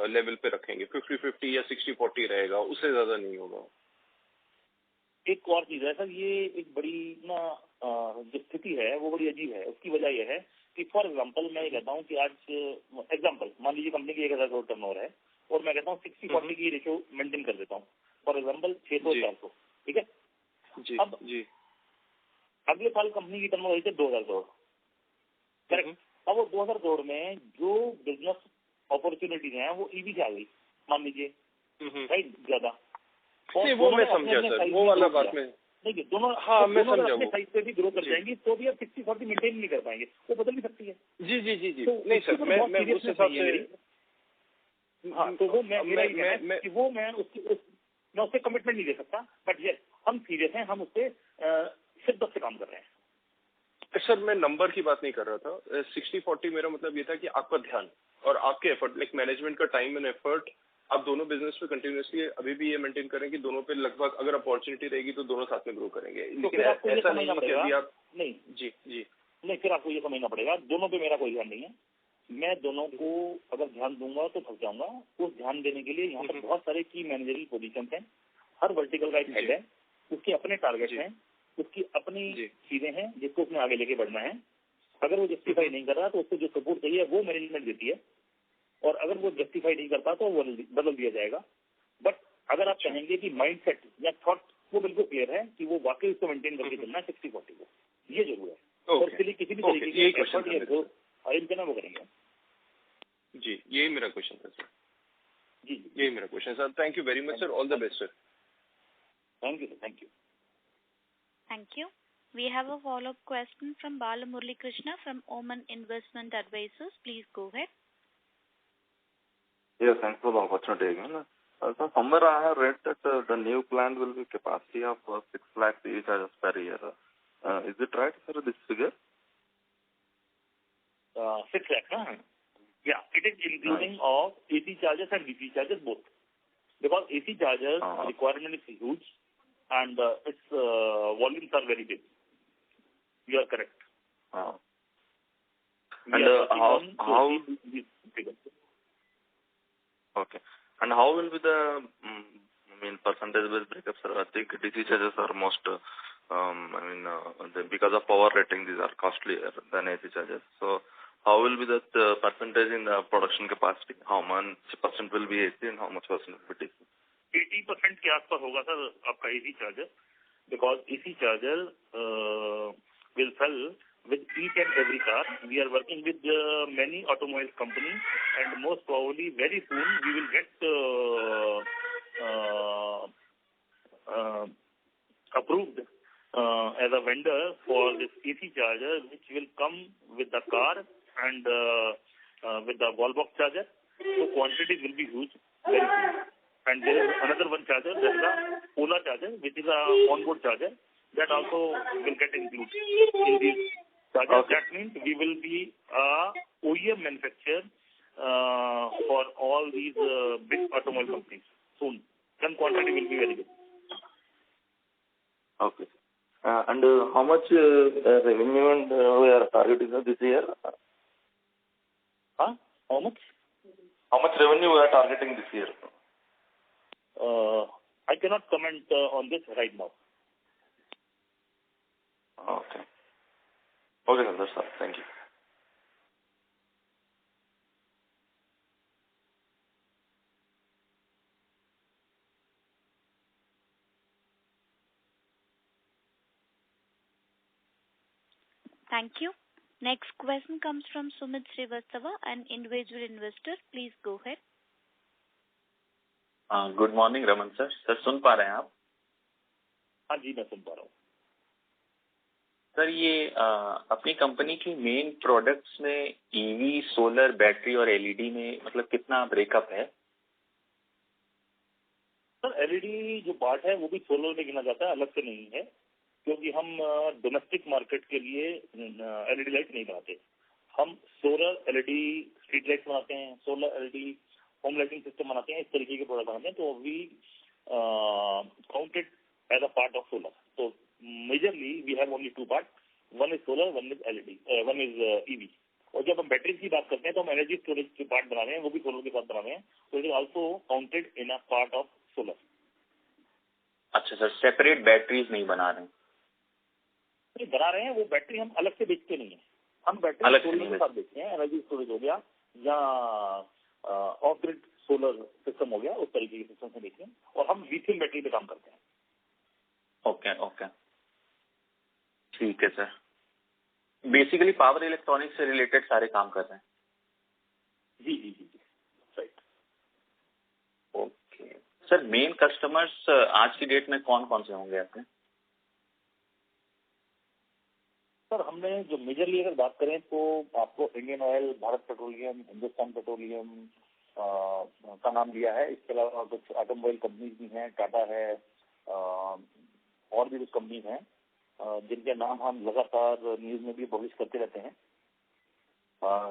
S4: लेवल पे रखेंगे, 50-50 या 60-40 रहेगा, उससे ज्यादा नहीं होगा?
S2: एक और चीज है सर, ये एक बड़ी ना जो स्थिति है वो बड़ी अजीब है। उसकी वजह यह है कि फॉर एग्जाम्पल मैं ये कहता हूँ कि आज एग्जाम्पल मान लीजिए कंपनी की 1000 करोड़ टर्नओवर है और मैं कहता हूँ 60-40 की रेशियो मेंटेन कर देता हूँ। फॉर एग्जाम्पल 600-400, ठीक है जी। अब जी अगले साल कंपनी की टर्नओवर है 2000 करोड़, करेक्ट। अब वो 2000 करोड़ में जो बिजनेस अपॉर्चुनिटीज हैं वो ईवी से आ गई मान लीजिए, राइट, ज्यादा।
S4: वो मैं समझा सर, वो वाला बात में
S2: देखिए दोनों
S4: मैं समझा
S2: अपने साइज पे भी ग्रो कर जाएंगी तो भी आप 60-40 मेंटेन नहीं कर पाएंगे, वो बदल भी सकती है।
S4: जी जी जी जी तो नहीं सर, मैं उस हिसाब से
S2: हाँ, तो वो मैं उससे कमिटमेंट नहीं दे सकता, बट यस हम सीरियस हैं, हम उससे शिद्दत से काम कर रहे हैं।
S4: सर मैं नंबर की बात नहीं कर रहा था, 60-40 मेरा मतलब ये था कि आपका ध्यान और आपके एफर्ट, लाइक मैनेजमेंट का टाइम एंड एफर्ट, आप दोनों बिजनेस पे कंटिन्यूसली अभी भी ये मेंटेन करें कि दोनों पे लगभग अगर अपॉर्चुनिटी रहेगी तो दोनों साथ में ग्रो करेंगे। लेकिन ऐसा नहीं है कि अभी आप
S2: नहीं
S4: जी जी
S2: नहीं, फिर आपको ये समझना पड़ेगा दोनों पे मेरा कोई ध्यान नहीं है। मैं दोनों को अगर ध्यान दूंगा तो थक जाऊंगा। उस ध्यान देने के लिए यहाँ पर बहुत सारे की मैनेजरियल पोजीशन हैं, हर वर्टिकल का एक हेड है, उसके अपने टारगेट हैं, उसकी अपनी चीजें हैं जिसको उसने आगे लेके बढ़ना है। अगर वो जस्टिफाई नहीं कर रहा तो उसको जो सपोर्ट चाहिए वो मैनेजमेंट देती है, और अगर वो जस्टिफाई नहीं करता तो वो बदल दिया जाएगा। बट अगर आप चाहेंगे कि माइंडसेट या थॉट वो बिल्कुल क्लियर है कि वो वाकई उसको मेंटेन करके चलना है 60-40 को, ये जरूर है। और इसके लिए किसी भी तरीके की एफर्ट या जो अरेंज करना वो करेंगे।
S4: जी यही मेरा क्वेश्चन था सर।
S2: जी
S4: यही मेरा question sir. Thank you very much sir, all the best sir.
S2: Thank you sir, thank you.
S1: Thank you. We have a follow-up question from Bala Murali Krishna from Oman Investment Advisors. Please go ahead.
S3: Yes, thanks for the opportunity again. So somewhere I have read that the new plant will be capacity of 6 lakhs EV chargers per year. Is it right, sir, this figure?
S2: 6 lakhs, huh? Yeah, it is including of AC chargers and DC chargers both. Because AC chargers requirement is huge and its volumes are very big. You are correct.
S3: And how? Okay. And how will be the percentage-based breakup, sir? I think DC chargers are most, because of power rating, these are costlier than AC chargers. So how will be that percentage in the production capacity? How much percent will be AC and how much percent will be DC?
S2: 80% के आसपास होगा sir आपका AC charger, because AC charger will sell with each and every car. We are working with many automobile companies, and most probably very soon we will get approved as a vendor for this AC charger, which will come with the car and with the wall box charger. So quantities will be huge very soon. And there is another one charger, that is a Ola charger, which is a onboard charger, that also will get included in these chargers. Okay. That means we will be a OEM manufacturer for all these big automobile companies soon. Then quantity will be very good.
S3: Okay. And how much revenue and we are targeting this year?
S2: How much?
S3: How much revenue we are targeting this year?
S2: I cannot comment on this right now.
S3: Okay. Okay, sir. That's all. Thank you.
S1: Thank you. Next question comes from Sumit Srivastava, an individual investor. Please go ahead.
S7: Good morning Raman sir. Sir सुन पा रहे हैं आप?
S2: हाँ जी, मैं सुन पा रहा हूँ.
S7: सर ये अपनी कंपनी की मेन प्रोडक्ट्स में ईवी, सोलर, बैटरी और एलईडी में मतलब कितना ब्रेकअप है?
S2: सर एलईडी जो पार्ट है वो भी सोलर में गिना जाता है, अलग से नहीं है, क्योंकि हम डोमेस्टिक मार्केट के लिए एलईडी लाइट नहीं बनाते. हम सोलर एलईडी स्ट्रीट लाइट बनाते हैं, solar LED home lighting system बनाते हैं, इस तरीके के प्रोडक्ट बनाते हैं. तो we counted as a part of solar. तो majorly we have only 2 part, one is solar, one is LED, one is EV. और जब हम बैटरी की बात करते हैं तो हम एनर्जी स्टोरेज के पार्ट बना रहे हैं, वो भी सोलर के साथ बना रहे हैं. तो it is also counted in a part of solar.
S7: अच्छा सर, सेपरेट बैटरीज नहीं बना रहे हैं?
S2: नहीं बना रहे हैं, वो बैटरी हम अलग से बेचते नहीं है. हम बैटरी सोलर के साथ बेचते हैं. एनर्जी स्टोरेज हो गया या ऑफ ग्रिड सोलर सिस्टम हो गया, उस तरीके के सिस्टम से देखते हैं. और हम लिथियम बैटरी पे काम करते हैं.
S7: ओके ओके, ठीक है सर. बेसिकली पावर इलेक्ट्रॉनिक्स से रिलेटेड सारे काम कर रहे हैं?
S2: जी जी जी जी, right.
S7: Okay sir, main customers आज की डेट में कौन कौन से होंगे आपके?
S2: सर हमने जो मेजरली अगर बात करें तो आपको Indian oil, Bharat petroleum, Hindustan petroleum का नाम दिया है. इसके अलावा कुछ ऑटोमोबाइल कंपनीज भी हैं, टाटा है, और भी कुछ कंपनीज हैं जिनके नाम हम लगातार न्यूज में भी पब्लिश करते रहते हैं.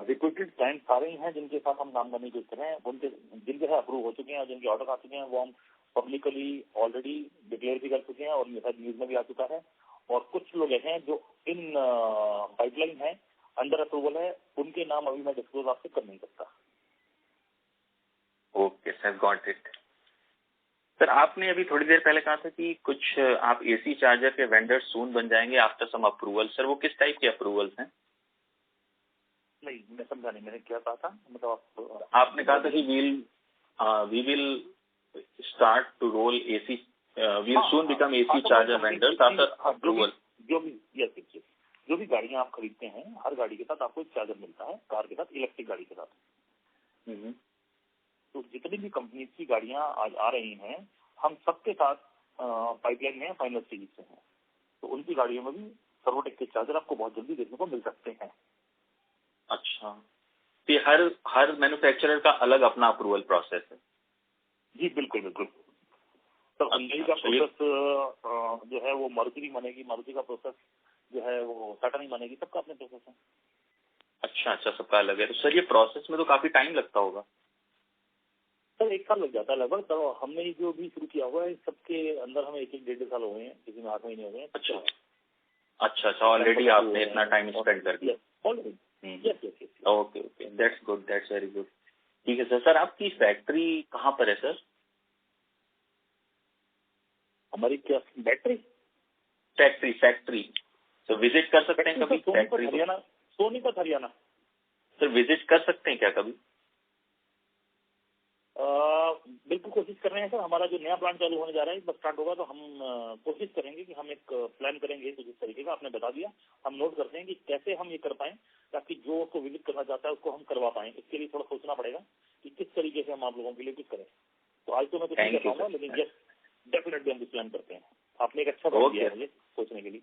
S2: रिक्रूटेड क्लाइंट सारे ही हैं जिनके साथ हम काम करने की कोशिश कर रहे हैं. उनके जिनके साथ अप्रूव हो चुके हैं और जिनके ऑर्डर आ चुके हैं वो हम पब्लिकली ऑलरेडी डिक्लेयर भी कर चुके हैं और मेरे साथ न्यूज में भी आ चुका है. और कुछ लोग ऐसे हैं जो इन पाइपलाइन है, अंडर अप्रूवल है, उनके नाम अभी मैं डिस्क्लोज आपसे कर नहीं सकता.
S7: Okay sir, got it. Sir आपने अभी थोड़ी देर पहले कहा था कि कुछ आप एसी चार्जर के वेंडर सून बन जाएंगे आफ्टर सम अप्रूवल. सर वो किस टाइप के अप्रूवल्स हैं?
S2: नहीं, मैं समझा नहीं, मैंने क्या कहा था. मतलब
S7: आपने कहा था कि we will start to roll AC, we will soon become AC charger vendors after approval.
S2: जो भी गाड़ियां आप खरीदते हैं, हर गाड़ी के साथ आपको एक चार्जर मिलता है, कार के साथ, इलेक्ट्रिक गाड़ी के साथ. तो जितनी भी कंपनी की गाड़ियां आज आ रही हैं, हम सबके साथ पाइपलाइन में फाइनल स्टेज से हैं. तो उनकी गाड़ियों में भी सर्वोटेक के चार्जर आपको बहुत जल्दी देखने को मिल सकते हैं.
S7: अच्छा, तो हर मैन्युफैक्चरर का अलग अपना अप्रूवल प्रोसेस है?
S2: जी बिल्कुल बिल्कुल। तो हुंडई का प्रोसेस जो है वो मारुति की बनेगी, मारुति का प्रोसेस जो है वो टाटा नहीं बनेगी, सबका अपने प्रोसेस है।
S7: अच्छा, सबका अलग है। तो सर ये प्रोसेस में तो काफी टाइम लगता होगा।
S2: सर 1 साल लग जाता है लगभग। तो हमने जो भी शुरू किया हुआ है सबके अंदर हमें 1-1 डेढ़ साल हो गए हैं, किसी में 8 महीने हो गए हैं।
S7: अच्छा, ऑलरेडी आपने इतना टाइम स्पेंड कर दिया
S2: already. Yes.
S7: Okay, that's good, that's very good. ठीक है सर। सर आपकी फैक्ट्री कहाँ पर है सर?
S2: हमारी क्या बैटरी
S7: फैक्ट्री तो विजिट कर सकते हैं कभी factory?
S2: Haryana, Sonipat Haryana.
S7: Sir visit कर सकते हैं क्या कभी?
S2: बिल्कुल कोशिश कर रहे हैं सर। हमारा जो नया प्लांट चालू होने जा रहा है, बस स्टार्ट होगा तो हम कोशिश करेंगे कि हम एक प्लान करेंगे कुछ इस तरीके का। आपने बता दिया, हम नोट करते हैं कि कैसे हम ये कर पाएं ताकि जो उसको विजिट करना चाहता है उसको हम करवा पाएं। इसके लिए थोड़ा सोचना पड़ेगा कि किस तरीके से हम आप लोगों के लिए कुछ करें। तो आज तो मैं कुछ नहीं कर पाऊंगा, लेकिन यस डेफिनेटली हम कुछ प्लान करते हैं। आपने एक अच्छा काम दिया मुझे सोचने के लिए।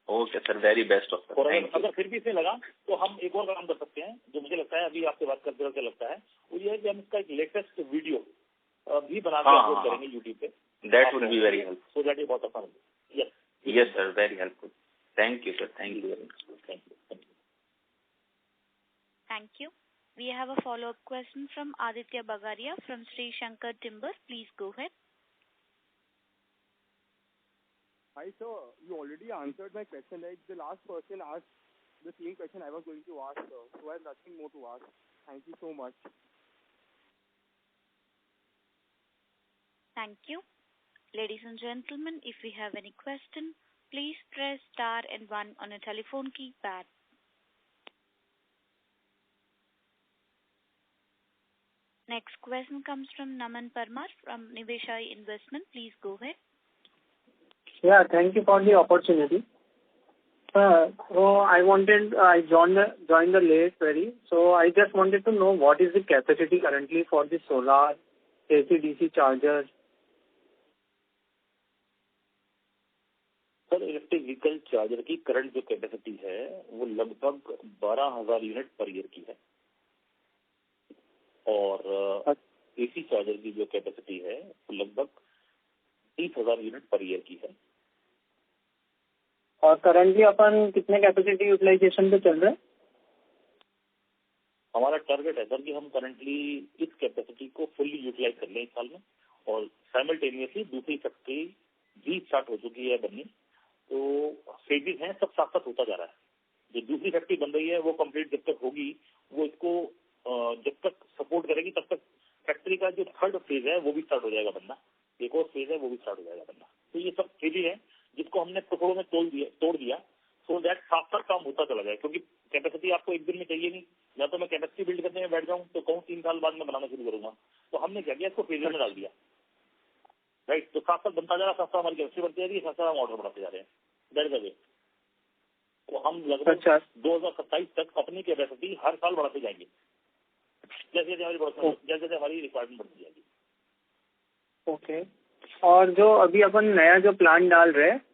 S7: Okay sir, very best of sir.
S2: और अगर फिर भी इसमें लगा तो हम एक और काम कर सकते हैं, जो मुझे लगता है अभी आपसे बात करते हुए लगता है वो ये है कि हम इसका एक लेटेस्ट वीडियो भी बना के अपलोड करेंगे यूट्यूब पे।
S7: That would be very helpful.
S2: So that is बहुत आसान।
S7: Yes sir, very helpful. Thank you sir, thank you very much.
S1: Thank you. We have a follow-up question from Aditya Bagaria from Sri Shankar Timber. Please go ahead.
S5: Hi sir, you already answered my question. Like the last person asked the same question I was going to ask, sir. So I have nothing more to ask. Thank you so much.
S1: Thank you. Ladies and gentlemen, if you have any question, please press star and 1 on your telephone keypad. Next question comes from Naman Parmar from Niveshaay Investment. Please go ahead.
S8: Yeah, thank you for the opportunity. So I joined the late very. So I just wanted to know what is the capacity currently for the solar AC/DC chargers.
S2: Sir electric vehicle charger की current जो capacity है वो लगभग 12,000 unit per year की है, और AC charger की जो कैपेसिटी है वो लगभग 30,000 यूनिट पर ईयर की है।
S8: और करंटली अपन कितने कैपेसिटी यूटिलाइजेशन पे चल रहे हैं?
S2: हमारा टारगेट है सर कि हम करंटली इस कैपेसिटी को फुल्ली यूटिलाइज कर लें इस साल में, और साइमल्टेनियसली दूसरी फैक्ट्री भी स्टार्ट हो चुकी है बननी। तो फेजेस हैं, सब साथ साथ होता जा रहा है। जो दूसरी फैक्ट्री बन रही है वो कंप्लीट जब तक होगी, वो इसको जब तक सपोर्ट करेगी तब तक फैक्ट्री का जो थर्ड फेज है वो भी स्टार्ट हो जाएगा बनना। एक और फेज है वो भी स्टार्ट हो जाएगा बनना। तो ये सब फेजेज है जिसको हमने टुकड़ों में तोड़ दिया सो दैट साथ साथ काम होता चला जाए। क्योंकि कैपेसिटी आपको एक दिन में चाहिए नहीं, या तो मैं कैपेसिटी बिल्ड करने में बैठ जाऊं तो कहूँ 3 साल बाद मैं बनाना शुरू करूंगा। तो हमने क्या किया, इसको फेजेज में डाल दिया। राइट, तो साथ साथ बनता जा रहा, साथ साथ हमारी कैपेसिटी बढ़ती जा रही है, साथ साथ हम ऑर्डर बढ़ाते जा रहे हैं। That is the way. तो हम लगभग 2027 तक अपनी कैपेसिटी हर साल बढ़ाते जाएंगे जैसे जैसे हमारी रिक्वायरमेंट बढ़ती जाएगी।
S8: ओके। और जो अभी अपन नया जो प्लान डाल रहे हैं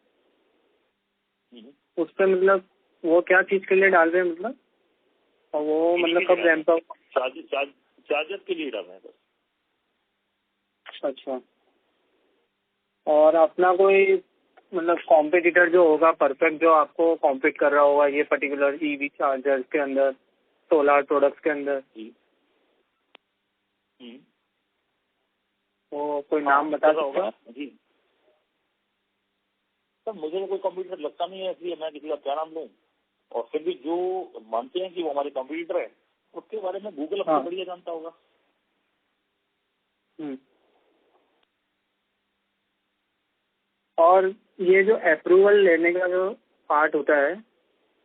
S8: उस पे मतलब वो क्या चीज के लिए डाल रहे हैं, मतलब और वो मतलब कब रैंप अप?
S2: चार्जर के लिए डाल रहे हैं बस।
S8: अच्छा। और अपना कोई मतलब कॉम्पिटिटर जो होगा परफेक्ट, जो आपको कॉम्पीट कर रहा होगा ये पर्टिकुलर ईवी चार्जर के अंदर, सोलर प्रोडक्ट्स के अंदर, वो कोई नाम बता सकते हैं?
S2: जी सर, मुझे कोई कॉम्पिटिटर लगता नहीं है, इसलिए मैं किसी का क्या नाम लूँ। और फिर भी जो मानते हैं कि वो हमारे कॉम्पिटिटर है उसके बारे में गूगल अपना बढ़िया जानता होगा।
S8: और ये जो अप्रूवल लेने का जो पार्ट होता है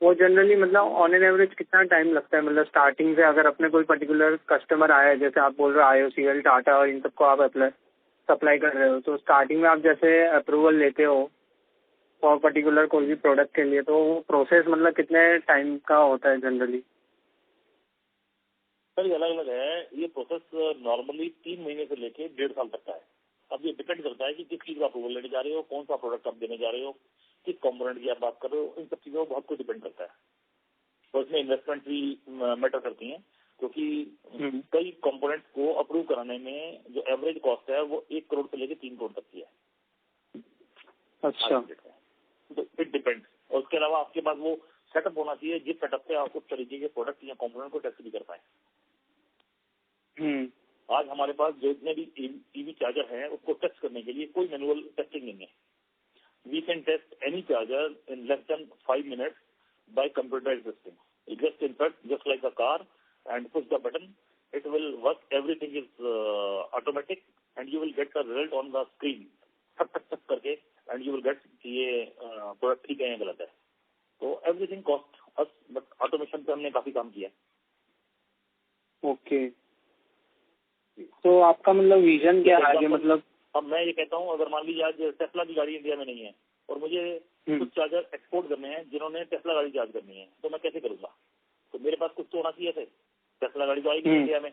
S8: वो जनरली मतलब ऑन एन एवरेज कितना टाइम लगता है? मतलब स्टार्टिंग से अगर अपने कोई पर्टिकुलर कस्टमर आया है, जैसे आप बोल रहे हो IOCL, टाटा और इन सबको आप सप्लाई कर रहे हो, तो स्टार्टिंग में आप जैसे अप्रूवल लेते हो फॉर पर्टिकुलर कोई भी प्रोडक्ट के लिए, तो वो प्रोसेस मतलब कितने टाइम का होता है जनरली?
S2: सर ये अलग अलग है। ये प्रोसेस नॉर्मली 3 महीने से लेके 1.5 साल तक का है। अब ये डिपेंड करता है कि किस चीज का अप्रूवल लेने जा रहे हो, कौन सा प्रोडक्ट आप देने जा रहे हो, किस कंपोनेंट की आप बात कर रहे हो, इन सब चीजों को बहुत कुछ डिपेंड करता है। तो इसमें इन्वेस्टमेंट भी मैटर करती हैं। क्योंकि कई कंपोनेंट्स को अप्रूव कराने में जो एवरेज कॉस्ट है वो 1 करोड़ से लेकर 3 करोड़ तक की है।
S8: अच्छा,
S2: तो इट डिपेंड्स। और उसके अलावा आपके पास वो सेटअप होना चाहिए जिस सेटअप पे आप उस तरीके के प्रोडक्ट या कंपोनेंट को टेस्ट भी कर पाए। आज हमारे पास जितने भी ईवी चार्जर हैं उसको टेस्ट करने के लिए कोई मैनुअल टेस्टिंग नहीं है। We can test any charger in less than 5 minutes by computerised testing. Just in fact just like a car and push the button, it will work, everything is automatic and you will get the result on the screen tak करके and you will get ये product ठीक है या गलत है। तो everything cost us, but automation पे हमने काफी काम किया।
S8: ओके, तो आपका मतलब विजन क्या है आगे? मतलब
S2: अब मैं ये कहता हूँ, अगर मान लीजिए आज टेस्ला की गाड़ी इंडिया में नहीं है और मुझे कुछ चार्जर एक्सपोर्ट करने हैं जिन्होंने टेस्ला गाड़ी चार्ज करनी है, तो मैं कैसे करूंगा? तो मेरे पास कुछ तो होना चाहिए थे। टेस्ला गाड़ी तो आएगी इंडिया में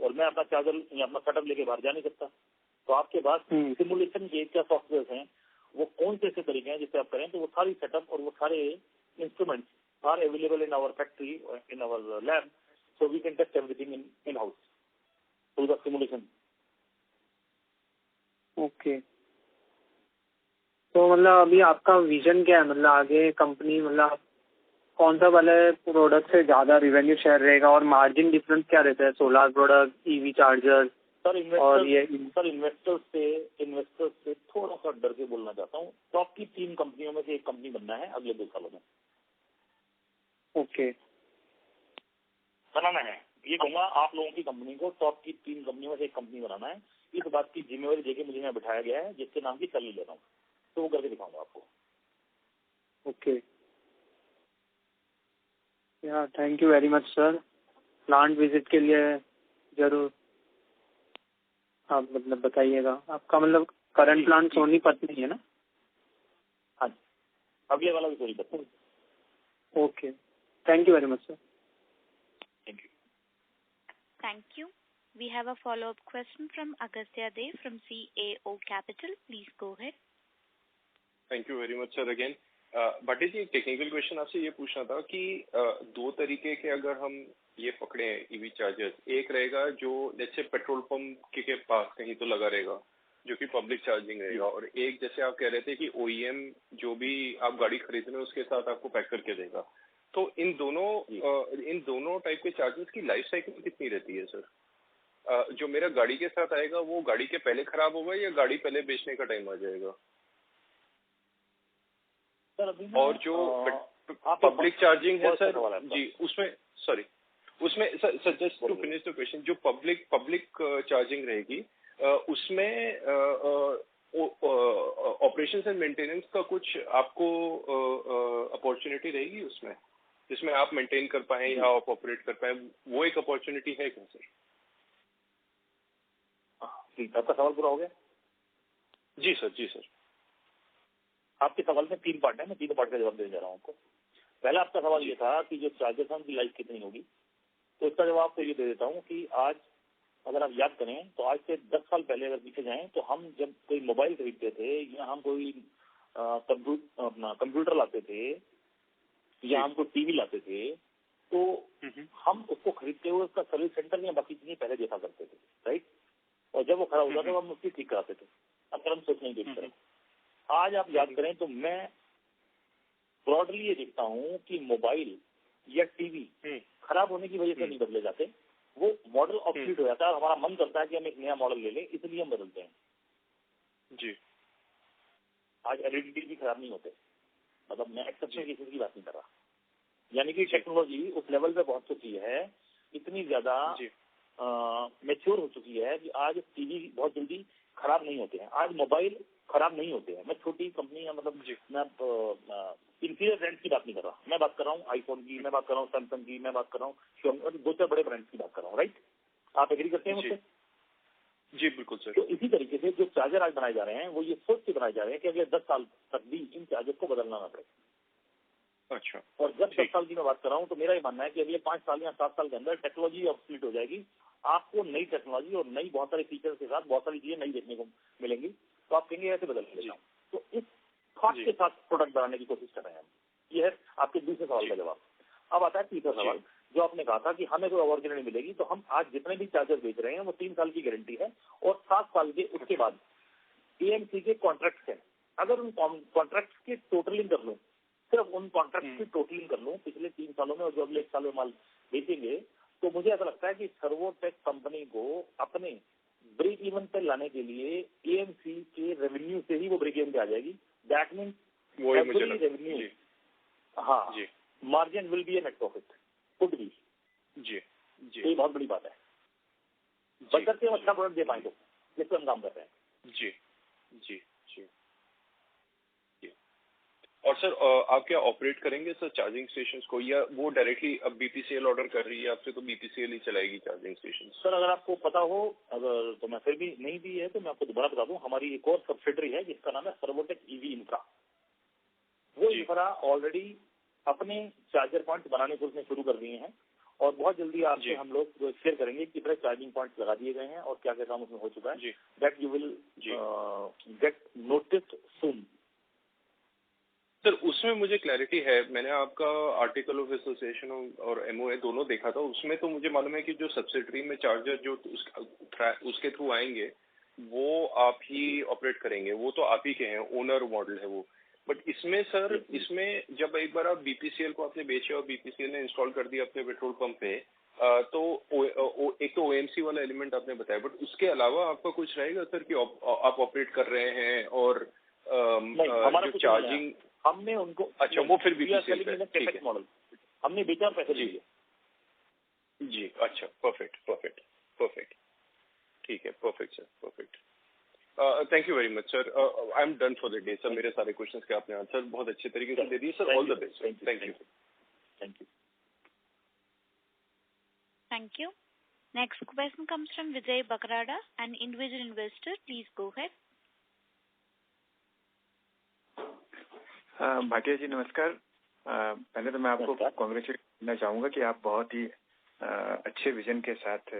S2: और मैं अपना चार्जर या अपना सेटअप लेके बाहर जा नहीं सकता। तो आपके पास सिमुलेशन के क्या सॉफ्टवेयर हैं, वो कौन से ऐसे तरीके हैं जिससे आप करें तो वो सारी सेटअप और वो सारे instruments are available in our factory, in our lab, so we can test everything in house through the simulation.
S8: Okay, तो मतलब अभी आपका विजन क्या है? मतलब आगे कंपनी मतलब कौन सा वाले प्रोडक्ट से ज्यादा रिवेन्यू शेयर रहेगा और मार्जिन डिफरेंस क्या रहता है? सोलर प्रोडक्ट, ईवी चार्जर और ये
S2: सर इन्वेस्टर्स से थोड़ा सा डर के बोलना चाहता हूँ, टॉप की 3 कंपनियों में से एक कंपनी बनना है अगले 2 सालों में।
S8: ओके,
S2: बनाना है, ये कहूँगा आप लोगों की कंपनी को टॉप की 3 कंपनियों में से एक कंपनी बनाना है। इस बात की जिम्मेवारी देके मुझे यहाँ बिठाया गया है जिसके नाम की सैलरी ले रहा हूँ, तो वो करके दिखाऊंगा आपको।
S8: ओके, या thank you very much sir. Plant visit के लिए जरूर आप मतलब बताइएगा। आपका मतलब करंट प्लांट सोनीपत में है ना?
S2: हाँ, अगले वाला भी सोनीपत में।
S8: Okay, thank you very much sir.
S2: Thank you.
S1: Thank you. We have a follow-up question from Agastya Dev from CAO Capital. Please go ahead.
S4: Thank you very much sir again. बटे जी, technical question आपसे ये पूछना था कि 2 तरीके के अगर हम ये पकड़े ईवी चार्जर्स, एक रहेगा जो जैसे पेट्रोल पंप के पास कहीं तो लगा रहेगा जो कि पब्लिक चार्जिंग रहेगा, और एक जैसे आप कह रहे थे कि OEM जो भी आप गाड़ी खरीद रहे हैं उसके साथ आपको पैक करके देगा। तो इन दोनों टाइप के चार्जर्स की लाइफ साइकिल कितनी रहती है सर? जो मेरा गाड़ी के साथ आएगा वो गाड़ी के पहले खराब होगा या गाड़ी पहले बेचने का टाइम आ जाएगा? और जो पब्लिक चार्जिंग है सर जी, उसमें sir just to finish the question, जो पब्लिक चार्जिंग रहेगी उसमें ऑपरेशंस एंड मेंटेनेंस का कुछ आपको अपॉर्चुनिटी रहेगी उसमें, जिसमें आप मेंटेन कर पाए या आप ऑपरेट कर पाए, वो एक अपॉर्चुनिटी है क्या सर?
S2: ठीक, आपका सवाल पूरा हो गया?
S4: जी सर।
S2: आपके सवाल में 3 पार्ट है, मैं 3 पार्ट का जवाब देने जा रहा हूँ आपको। पहला आपका सवाल ये था कि जो चार्जर की लाइफ कितनी होगी, तो इसका जवाब आपको ये दे देता हूँ कि आज अगर आप याद करें तो आज से 10 साल पहले अगर पीछे जाएं तो हम जब कोई मोबाइल खरीदते थे या हम कोई कंप्यूटर लाते थे या हम कोई टीवी लाते थे, तो हम उसको खरीदते हुए उसका सर्विस सेंटर या बाकी चीजें पहले देखा करते थे, राइट? और जब वो खराब होता था तो हम उसकी ठीक कराते थे। अब हम सोचने की कोशिश करें, आज आप याद करें तो मैं ब्रॉडली ये देखता हूँ कि मोबाइल या टीवी खराब होने की वजह से नहीं बदले जाते, वो मॉडल ऑब्सोलीट हो जाता है और हमारा मन करता है कि हम एक नया मॉडल ले लें, इसलिए हम बदलते हैं
S4: जी।
S2: आज LED टीवी खराब नहीं होते, मतलब मैं एक्सेप्शनल केसेस की बात नहीं कर रहा। यानी कि टेक्नोलॉजी उस लेवल पे पहुंच चुकी है, इतनी ज्यादा मैच्योर हो चुकी है कि आज टीवी बहुत जल्दी खराब नहीं होते हैं, आज मोबाइल खराब नहीं होते हैं। मैं छोटी कंपनी मतलब मैं इंफीरियर ब्रांड की बात नहीं कर रहा, मैं बात कर रहा हूँ आईफोन की, मैं बात कर रहा हूँ सैमसंग की, मैं बात कर रहा हूँ 2-4 बड़े ब्रांड्स की बात कर रहा हूँ, राइट? आप एग्री करते हैं मुझसे?
S4: जी बिल्कुल सर।
S2: तो इसी तरीके से जो चार्जर आज बनाए जा रहे हैं वो ये सोच के बनाए जा रहे हैं कि अगले 10 साल तक भी इन चार्जर को बदलना ना पड़े।
S4: अच्छा।
S2: और जब 10 साल की मैं बात कर रहा हूँ तो मेरा ये मानना है कि अगले 5 साल या 7 साल के अंदर टेक्नोलॉजी ऑब्सोलीट हो जाएगी, आपको नई टेक्नोलॉजी और नई बहुत सारे फीचर्स के साथ बहुत सारी चीजें नई देखने को मिलेंगी, तो आप कहेंगे ऐसे बदल लेता हूँ। तो इस थॉट के साथ प्रोडक्ट बनाने की कोशिश कर रहे हैं हम। ये है आपके दूसरे सवाल का जवाब। अब आता है तीसरा सवाल, जो आपने कहा था कि हमें कोई अपॉर्चुनिटी नहीं मिलेगी, तो हम आज जितने भी चार्जर बेच रहे हैं वो 3 साल की गारंटी है और 7 साल के उसके बाद एएमसी के कॉन्ट्रैक्ट हैं। अगर उन कॉन्ट्रैक्ट की टोटलिंग कर लूँ, सिर्फ उन कॉन्ट्रैक्ट की टोटलिंग कर लूँ पिछले 3 सालों में और जो अगले 1 साल में माल बेचेंगे, तो मुझे ऐसा लगता है कि सर्वोटेक कंपनी को अपने ब्रेक इवन पे लाने के लिए एएमसी के रेवेन्यू से ही वो ब्रेक इवन पे आ जाएगी। दैट मीन्स एवरी रेवेन्यू, हाँ, margin will be a net profit, could be.
S4: जी जी,
S2: ये बहुत बड़ी बात है। बचत से अच्छा प्रोडक्ट दे पाएंगे जिस पर हम काम कर रहे हैं।
S4: जी जी जी जी। और सर आप क्या ऑपरेट करेंगे सर चार्जिंग स्टेशंस को, या वो डायरेक्टली अब बीपीसीएल ऑर्डर कर रही है आपसे, तो बीपीसीएल ही चलाएगी चार्जिंग स्टेशन?
S2: सर अगर आपको पता हो, अगर तो मैं फिर भी नहीं भी है तो मैं आपको दोबारा बता दूं, हमारी एक और सब्सिडरी है जिसका नाम है सर्वोटेक ईवी इंफ्रा। वो इंफ्रा ऑलरेडी अपने चार्जर पॉइंट बनाने को उसने शुरू कर दिए हैं और बहुत जल्दी आपसे हम लोग शेयर करेंगे कि कितने चार्जिंग पॉइंट्स लगा दिए गए हैं और क्या क्या काम उसमें हो चुका है। That you will get noticed soon.
S4: Sir उसमें मुझे क्लैरिटी है, मैंने आपका आर्टिकल ऑफ एसोसिएशन और एमओए दोनों देखा था, उसमें तो मुझे मालूम है कि जो सब्सिडरी में चार्जर जो उसके थ्रू आएंगे वो आप ही ऑपरेट करेंगे, वो तो आप ही के हैं, ओनर मॉडल है वो। बट इसमें सर, इसमें जब एक बार आप बीपीसीएल को आपने बेचे और बीपीसीएल ने इंस्टॉल कर दिया अपने पेट्रोल पंप पे, तो एक तो ओएमसी वाला एलिमेंट आपने बताया, बट उसके अलावा आपका कुछ रहेगा सर कि आप ऑपरेट कर रहे हैं और जो चार्जिंग
S2: हमने उनको,
S4: अच्छा वो फिर बीपीसीएल पे
S2: मॉडल हमने बेचा और पैसे लिए।
S4: जी अच्छा, परफेक्ट, ठीक है, perfect sir, perfect. Thank you very much sir, I am done for the day sir. मेरे सारे क्वेश्चंस के आपने आंसर बहुत अच्छे तरीके से दे दिए sir. All the best. Thank you.
S1: Thank you. Next question comes from Vijay Bakrada, an individual investor. Please go ahead.
S9: Bhatia ji नमस्कार। पहले तो मैं आपको कांग्रेचुलेट करना चाहूंगा कि आप बहुत ही अच्छे विजन के साथ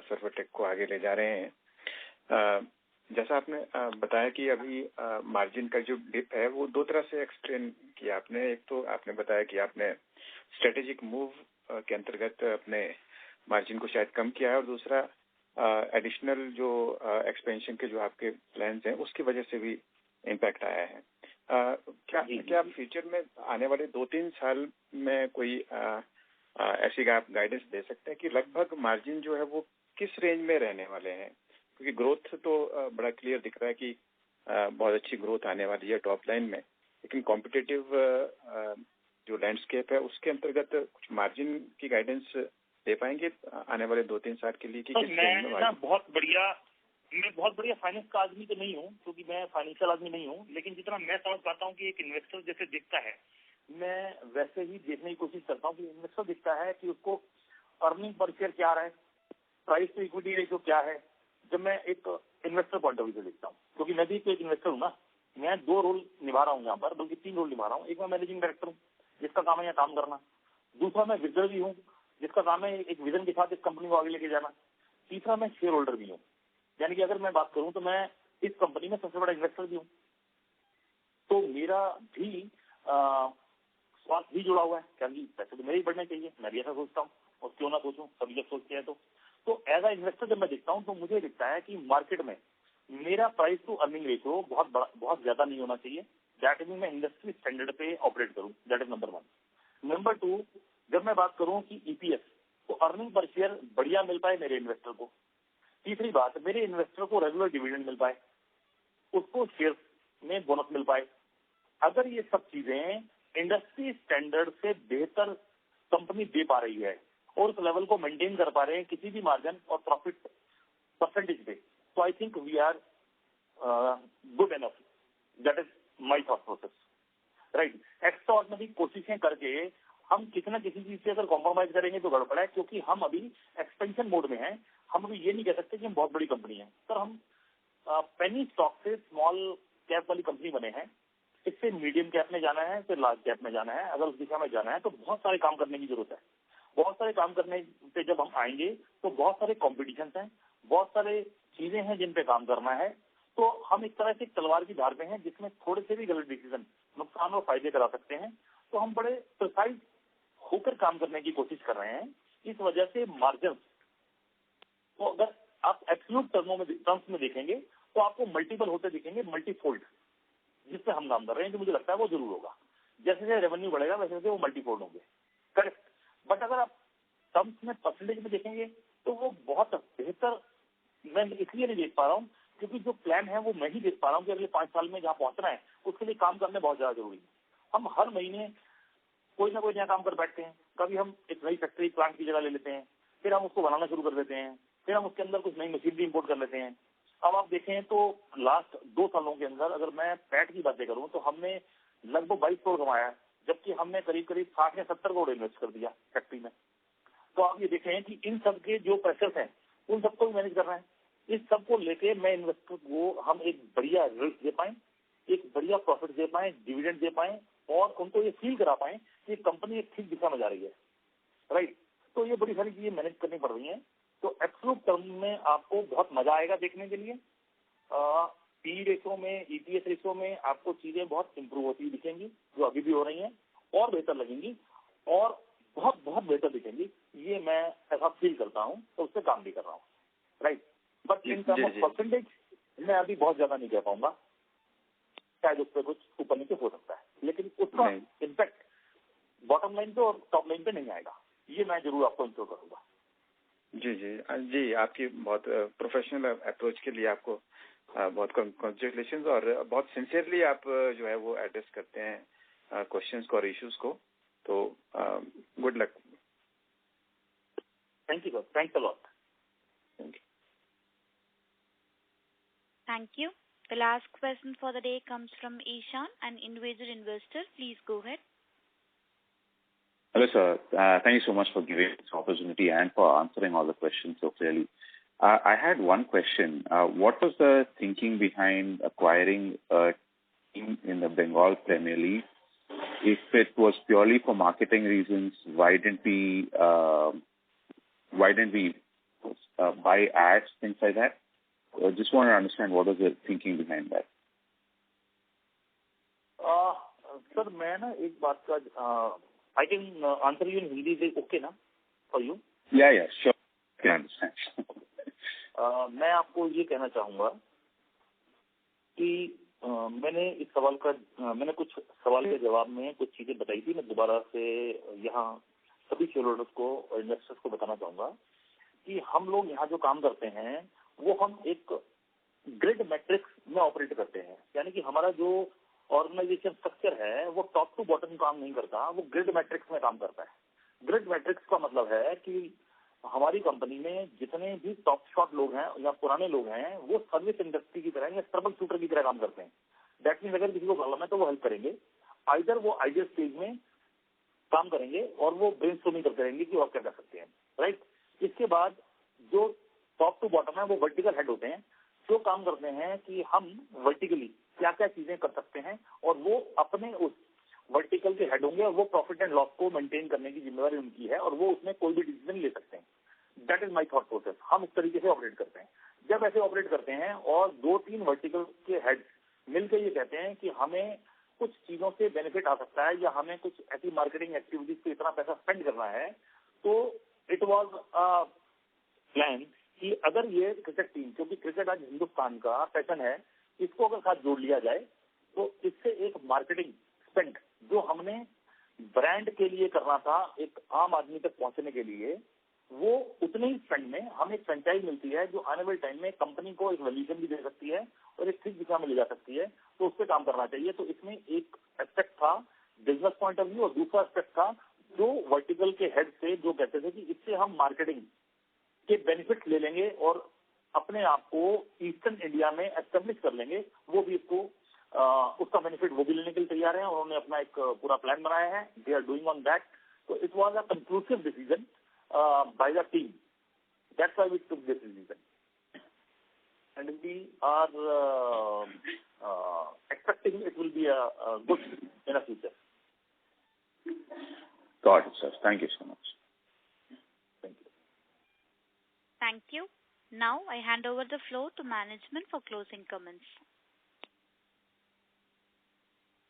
S9: सर्वोटेक को आगे ले जा रहे हैं। जैसा आपने बताया कि अभी मार्जिन का जो डिप है वो दो तरह से एक्सप्लेन किया आपने। एक तो आपने बताया कि आपने स्ट्रेटेजिक मूव के अंतर्गत अपने मार्जिन को शायद कम किया है, और दूसरा एडिशनल जो एक्सपेंशन के जो आपके प्लान्स हैं उसकी वजह से भी इम्पैक्ट आया है। क्या आप फ्यूचर में आने वाले 2-3 साल में कोई ऐसी आप गाइडेंस दे सकते हैं कि लगभग मार्जिन जो है वो किस रेंज में रहने वाले हैं? क्योंकि ग्रोथ तो बड़ा क्लियर दिख रहा है कि बहुत अच्छी ग्रोथ आने वाली है टॉप लाइन में, लेकिन कॉम्पिटिटिव जो लैंडस्केप है उसके अंतर्गत कुछ मार्जिन की गाइडेंस दे पाएंगे आने वाले 2-3 साल के लिए कि किस रेंज में?
S2: मैं बहुत बढ़िया फाइनेंस का आदमी तो नहीं हूँ, क्योंकि मैं फाइनेंशियल आदमी नहीं हूँ, लेकिन जितना मैं समझ पाता हूँ कि एक इन्वेस्टर जैसे दिखता है, मैं वैसे ही देखने की कोशिश करता हूँ कि इन्वेस्टर दिखता है कि उसको अर्निंग पर शेयर क्या रहा है, प्राइस टू इक्विटी रेशियो क्या है। जब मैं एक इन्वेस्टर पॉइंट ऑफ व्यू से देखता हूँ, क्योंकि मैं भी एक इन्वेस्टर हूँ ना, मैं 2 रोल निभा रहा हूँ यहाँ पर, बल्कि 3 रोल निभा रहा हूँ। एक मैं मैनेजिंग डायरेक्टर हूँ जिसका काम है यहाँ काम करना, दूसरा मैं विजनर भी हूँ जिसका काम है एक विजन के साथ इस कंपनी को आगे लेके जाना, तीसरा मैं शेयर होल्डर भी हूँ। यानी कि अगर मैं बात करूँ तो मैं इस कंपनी में सबसे बड़ा इन्वेस्टर भी हूँ। तो मेरा भी स्वार्थ भी जुड़ा हुआ है, क्या पैसे तो मेरे ही बढ़ने चाहिए, मैं भी ऐसा सोचता हूँ, और क्यों ना सोचूं, सभी जब सोचते हैं। तो एज अ इन्वेस्टर जब मैं देखता हूँ तो मुझे दिखता है कि मार्केट में मेरा प्राइस टू अर्निंग रेशियो बहुत ज्यादा नहीं होना चाहिए। दैट मीन मैं इंडस्ट्री स्टैंडर्ड पे ऑपरेट करूँ, दैट इज नंबर 1। नंबर 2, जब मैं बात करूँ कि ईपीएस, तो अर्निंग पर शेयर बढ़िया मिल पाए मेरे इन्वेस्टर को। तीसरी बात, मेरे इन्वेस्टर को रेगुलर डिविडेंड मिल पाए, उसको शेयर में बोनस मिल पाए। अगर ये सब चीजें इंडस्ट्री स्टैंडर्ड से बेहतर कंपनी दे पा रही है और उस लेवल को मेंटेन कर पा रहे हैं किसी भी मार्जिन और प्रॉफिट परसेंटेज पे, तो I think we are good enough. That is my thought process, right. Extraordinary कोशिशें करके हम किसी न किसी चीज से अगर कॉम्प्रोमाइज करेंगे तो गड़बड़ है, क्योंकि हम अभी एक्सपेंशन मोड में हैं। हम अभी ये नहीं कह सकते कि हम बहुत बड़ी कंपनी है सर। हम पेनी स्टॉक से स्मॉल कैप वाली कंपनी बने हैं, इससे मीडियम कैप में जाना है, फिर लार्ज कैप में जाना है। अगर उस दिशा में जाना है तो बहुत सारे काम करने की जरूरत है। बहुत सारे काम करने पे जब हम आएंगे तो बहुत सारे कॉम्पिटिशन हैं, बहुत सारे चीजें हैं जिन पे काम करना है। तो हम एक तरह से तलवार की धार में हैं जिसमें थोड़े से भी गलत डिसीजन नुकसान और फायदे करा सकते हैं। तो हम बड़े प्रिसाइज होकर काम करने की कोशिश कर रहे हैं। इस वजह से मार्जिन तो अगर आप एब्सोल्यूट टर्म्स में देखेंगे तो आपको मल्टीपल होते दिखेंगे, मल्टीफोल्ड, जिससे हम काम कर रहे हैं, जो मुझे लगता है वो जरूर होगा। जैसे जैसे रेवेन्यू बढ़ेगा वैसे वैसे वो मल्टीफोल्ड होंगे, करेक्ट। बट अगर आप टर्म्स में परसेंटेज में देखेंगे तो वो बहुत बेहतर मैं इसलिए नहीं देख पा रहा हूँ क्योंकि जो प्लान है वो मैं ही देख पा रहा हूँ कि अगले 5 साल में जहाँ पहुंचना है उसके लिए काम करने बहुत ज्यादा जरूरी है। हम हर महीने कोई ना कोई नया काम कर बैठते हैं। कभी हम एक नई फैक्ट्री प्लांट की जगह ले लेते हैं, फिर हम उसको बनाना शुरू कर देते हैं, फिर हम उसके अंदर कुछ नई मशीनरी इंपोर्ट कर लेते हैं। अब आप देखें तो लास्ट 2 सालों के अंदर अगर मैं पैट की बातें करूं तो हमने लगभग 22 करोड़ कमाया, जबकि हमने करीब करीब 60 या 70 करोड़ इन्वेस्ट कर दिया फैक्ट्री में। तो आप ये देखें कि इन सब के जो प्रेशर्स हैं उन सबको भी मैनेज कर रहे हैं। इस सबको लेके मैं इन्वेस्टर को हम एक बढ़िया रिजल्ट दे पाए, एक बढ़िया प्रॉफिट दे पाए, डिविडेंड दे पाए और उनको ये फील करा पाए कि कंपनी एक ठीक दिशा में जा रही है, राइट। तो ये बड़ी सारी चीजें मैनेज करनी पड़ रही हैं। तो एब्सोल्यूट टर्म में आपको बहुत मजा आएगा देखने के लिए। पी रेशो में, ईपीएस रेशो में आपको चीजें बहुत इंप्रूव होती दिखेंगी, जो अभी भी हो रही हैं, और बेहतर लगेंगी और बहुत बहुत बेहतर दिखेंगी। ये मैं ऐसा फील करता हूँ, तो उससे काम भी कर रहा हूँ, right. But in term of percentage मैं अभी बहुत ज्यादा नहीं कह पाऊंगा, शायद उस पर कुछ ऊपर नीचे हो सकता है, लेकिन उसका इम्पैक्ट बॉटम लाइन पे और टॉप लाइन पे नहीं आएगा, ये मैं जरूर आपको इंश्योर करूंगा।
S9: जी, आपकी बहुत प्रोफेशनल अप्रोच के लिए आपको बहुत कांग्रेचुलेशंस और बहुत सिंसियरली आप जो है वो एड्रेस करते हैं क्वेश्चंस को और इश्यूज को, तो good luck.
S2: Thank you, thanks a lot.
S1: Thank you. The last question for the day comes from Ishan, an individual investor. Please go ahead.
S10: Hello, sir. Thank you so much for giving this opportunity and for answering all the questions so clearly. I had one question. What was the thinking behind acquiring a team in the Bengal Premier League? If it was purely for marketing reasons, why didn't we buy ads, things like that? I just want to understand what was the thinking behind that.
S2: Sir मैं ना एक बात का I can answer you in Hindi. Is it okay ना for you?
S10: Yeah, sure. I can understand.
S2: मैं आपको ये कहना चाहूंगा कि मैंने इस सवाल का मैंने कुछ सवाल के जवाब में कुछ चीजें बताई थी। मैं दोबारा से यहाँ सभी शेयर होल्डर्स को और इन्वेस्टर्स को बताना चाहूंगा कि हम लोग यहाँ जो काम करते हैं वो हम एक ग्रिड मैट्रिक्स में ऑपरेट करते हैं। यानी कि हमारा जो ऑर्गेनाइजेशन स्ट्रक्चर है वो टॉप टू बॉटम काम नहीं करता, वो ग्रिड मैट्रिक्स में काम करता है। ग्रिड मैट्रिक्स का मतलब है कि हमारी कंपनी में जितने भी टॉप शॉट लोग हैं या पुराने लोग हैं वो सर्विस इंडस्ट्री की तरह या ट्रबल शूटर की तरह काम करते हैं। दैट मीन्स अगर किसी को प्रॉब्लम है तो वो हेल्प करेंगे, आइदर वो आइडिया स्टेज में काम करेंगे और वो ब्रेनस्टॉर्मिंग करते रहेंगे कि और क्या कर सकते हैं, राइट। इसके बाद जो टॉप टू बॉटम है वो वर्टिकल हेड होते हैं, जो काम करते हैं कि हम वर्टिकली क्या क्या चीजें कर सकते हैं और वो अपने उस वर्टिकल के हेड होंगे और वो प्रॉफिट एंड लॉस को मेंटेन करने की जिम्मेवारी उनकी है और वो उसमें कोई भी डिसीजन ले सकते हैं। That is my thought process. हम उस तरीके से ऑपरेट करते हैं। जब ऐसे ऑपरेट करते हैं और 2-3 वर्टिकल के हेड मिलकर ये कहते हैं कि हमें कुछ चीजों से बेनिफिट आ सकता है या हमें कुछ ऐसी मार्केटिंग एक्टिविटीज पे इतना पैसा स्पेंड करना है, तो इट वॉज प्लान कि अगर ये क्रिकेट टीम, क्योंकि क्रिकेट आज हिंदुस्तान का पैशन है, इसको अगर साथ जोड़ लिया जाए तो इससे एक मार्केटिंग स्पेंड जो हमने ब्रांड के लिए करना था एक आम आदमी तक पहुंचने के लिए, वो उतने ही स्पेंड में हमें एक फ्रेंचाइज मिलती है जो आने वाले टाइम में कंपनी को एक वैल्यूएशन भी दे सकती है और एक ठीक दिशा में ले जा सकती है। तो उस पर काम करना चाहिए। तो इसमें एक एस्पेक्ट था बिजनेस पॉइंट ऑफ व्यू और दूसरा एस्पेक्ट था जो वर्टिकल के हेड से जो कहते थे कि इससे हम मार्केटिंग के बेनिफिट ले लेंगे और अपने आप को ईस्टर्न इंडिया में एस्टेब्लिश कर लेंगे। वो भी इसको उसका बेनिफिट वो भी लेने के लिए तैयार हैं। उन्होंने अपना एक पूरा प्लान बनाया है। They are doing on that. तो it was a conclusive decision by the team. That's why we took this decision and we are expecting it will be a good in the future.
S10: Got it, sir. Thank you so much.
S2: Thank you.
S1: Thank you. Now I hand over the floor to management for closing comments.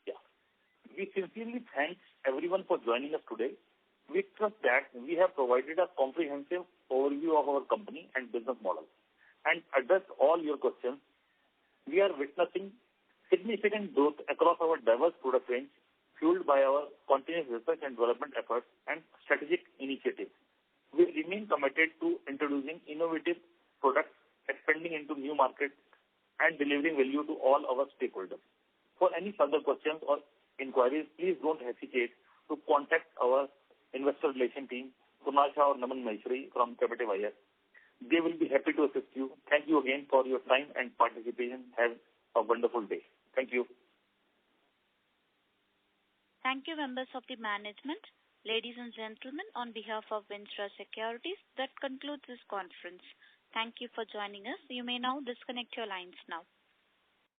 S2: Yeah. We sincerely thank everyone for joining us today. We trust that we have provided a comprehensive overview of our company and business model and addressed all your questions. We are witnessing significant growth across our diverse product range, fueled by our continuous research and development efforts and strategic initiatives. We remain committed to introducing innovative products, expanding into new markets, and delivering value to all our stakeholders. For any further questions or inquiries, please don't hesitate to contact our investor relation team, Kunal Shah or Naman Maheshwari from Captive IR. They will be happy to assist you. Thank you again for your time and participation. Have a wonderful day. Thank you.
S1: Thank you, members of the management. Ladies and gentlemen, on behalf of Vinstra Securities, that concludes this conference. Thank you for joining us. You may now disconnect your lines now.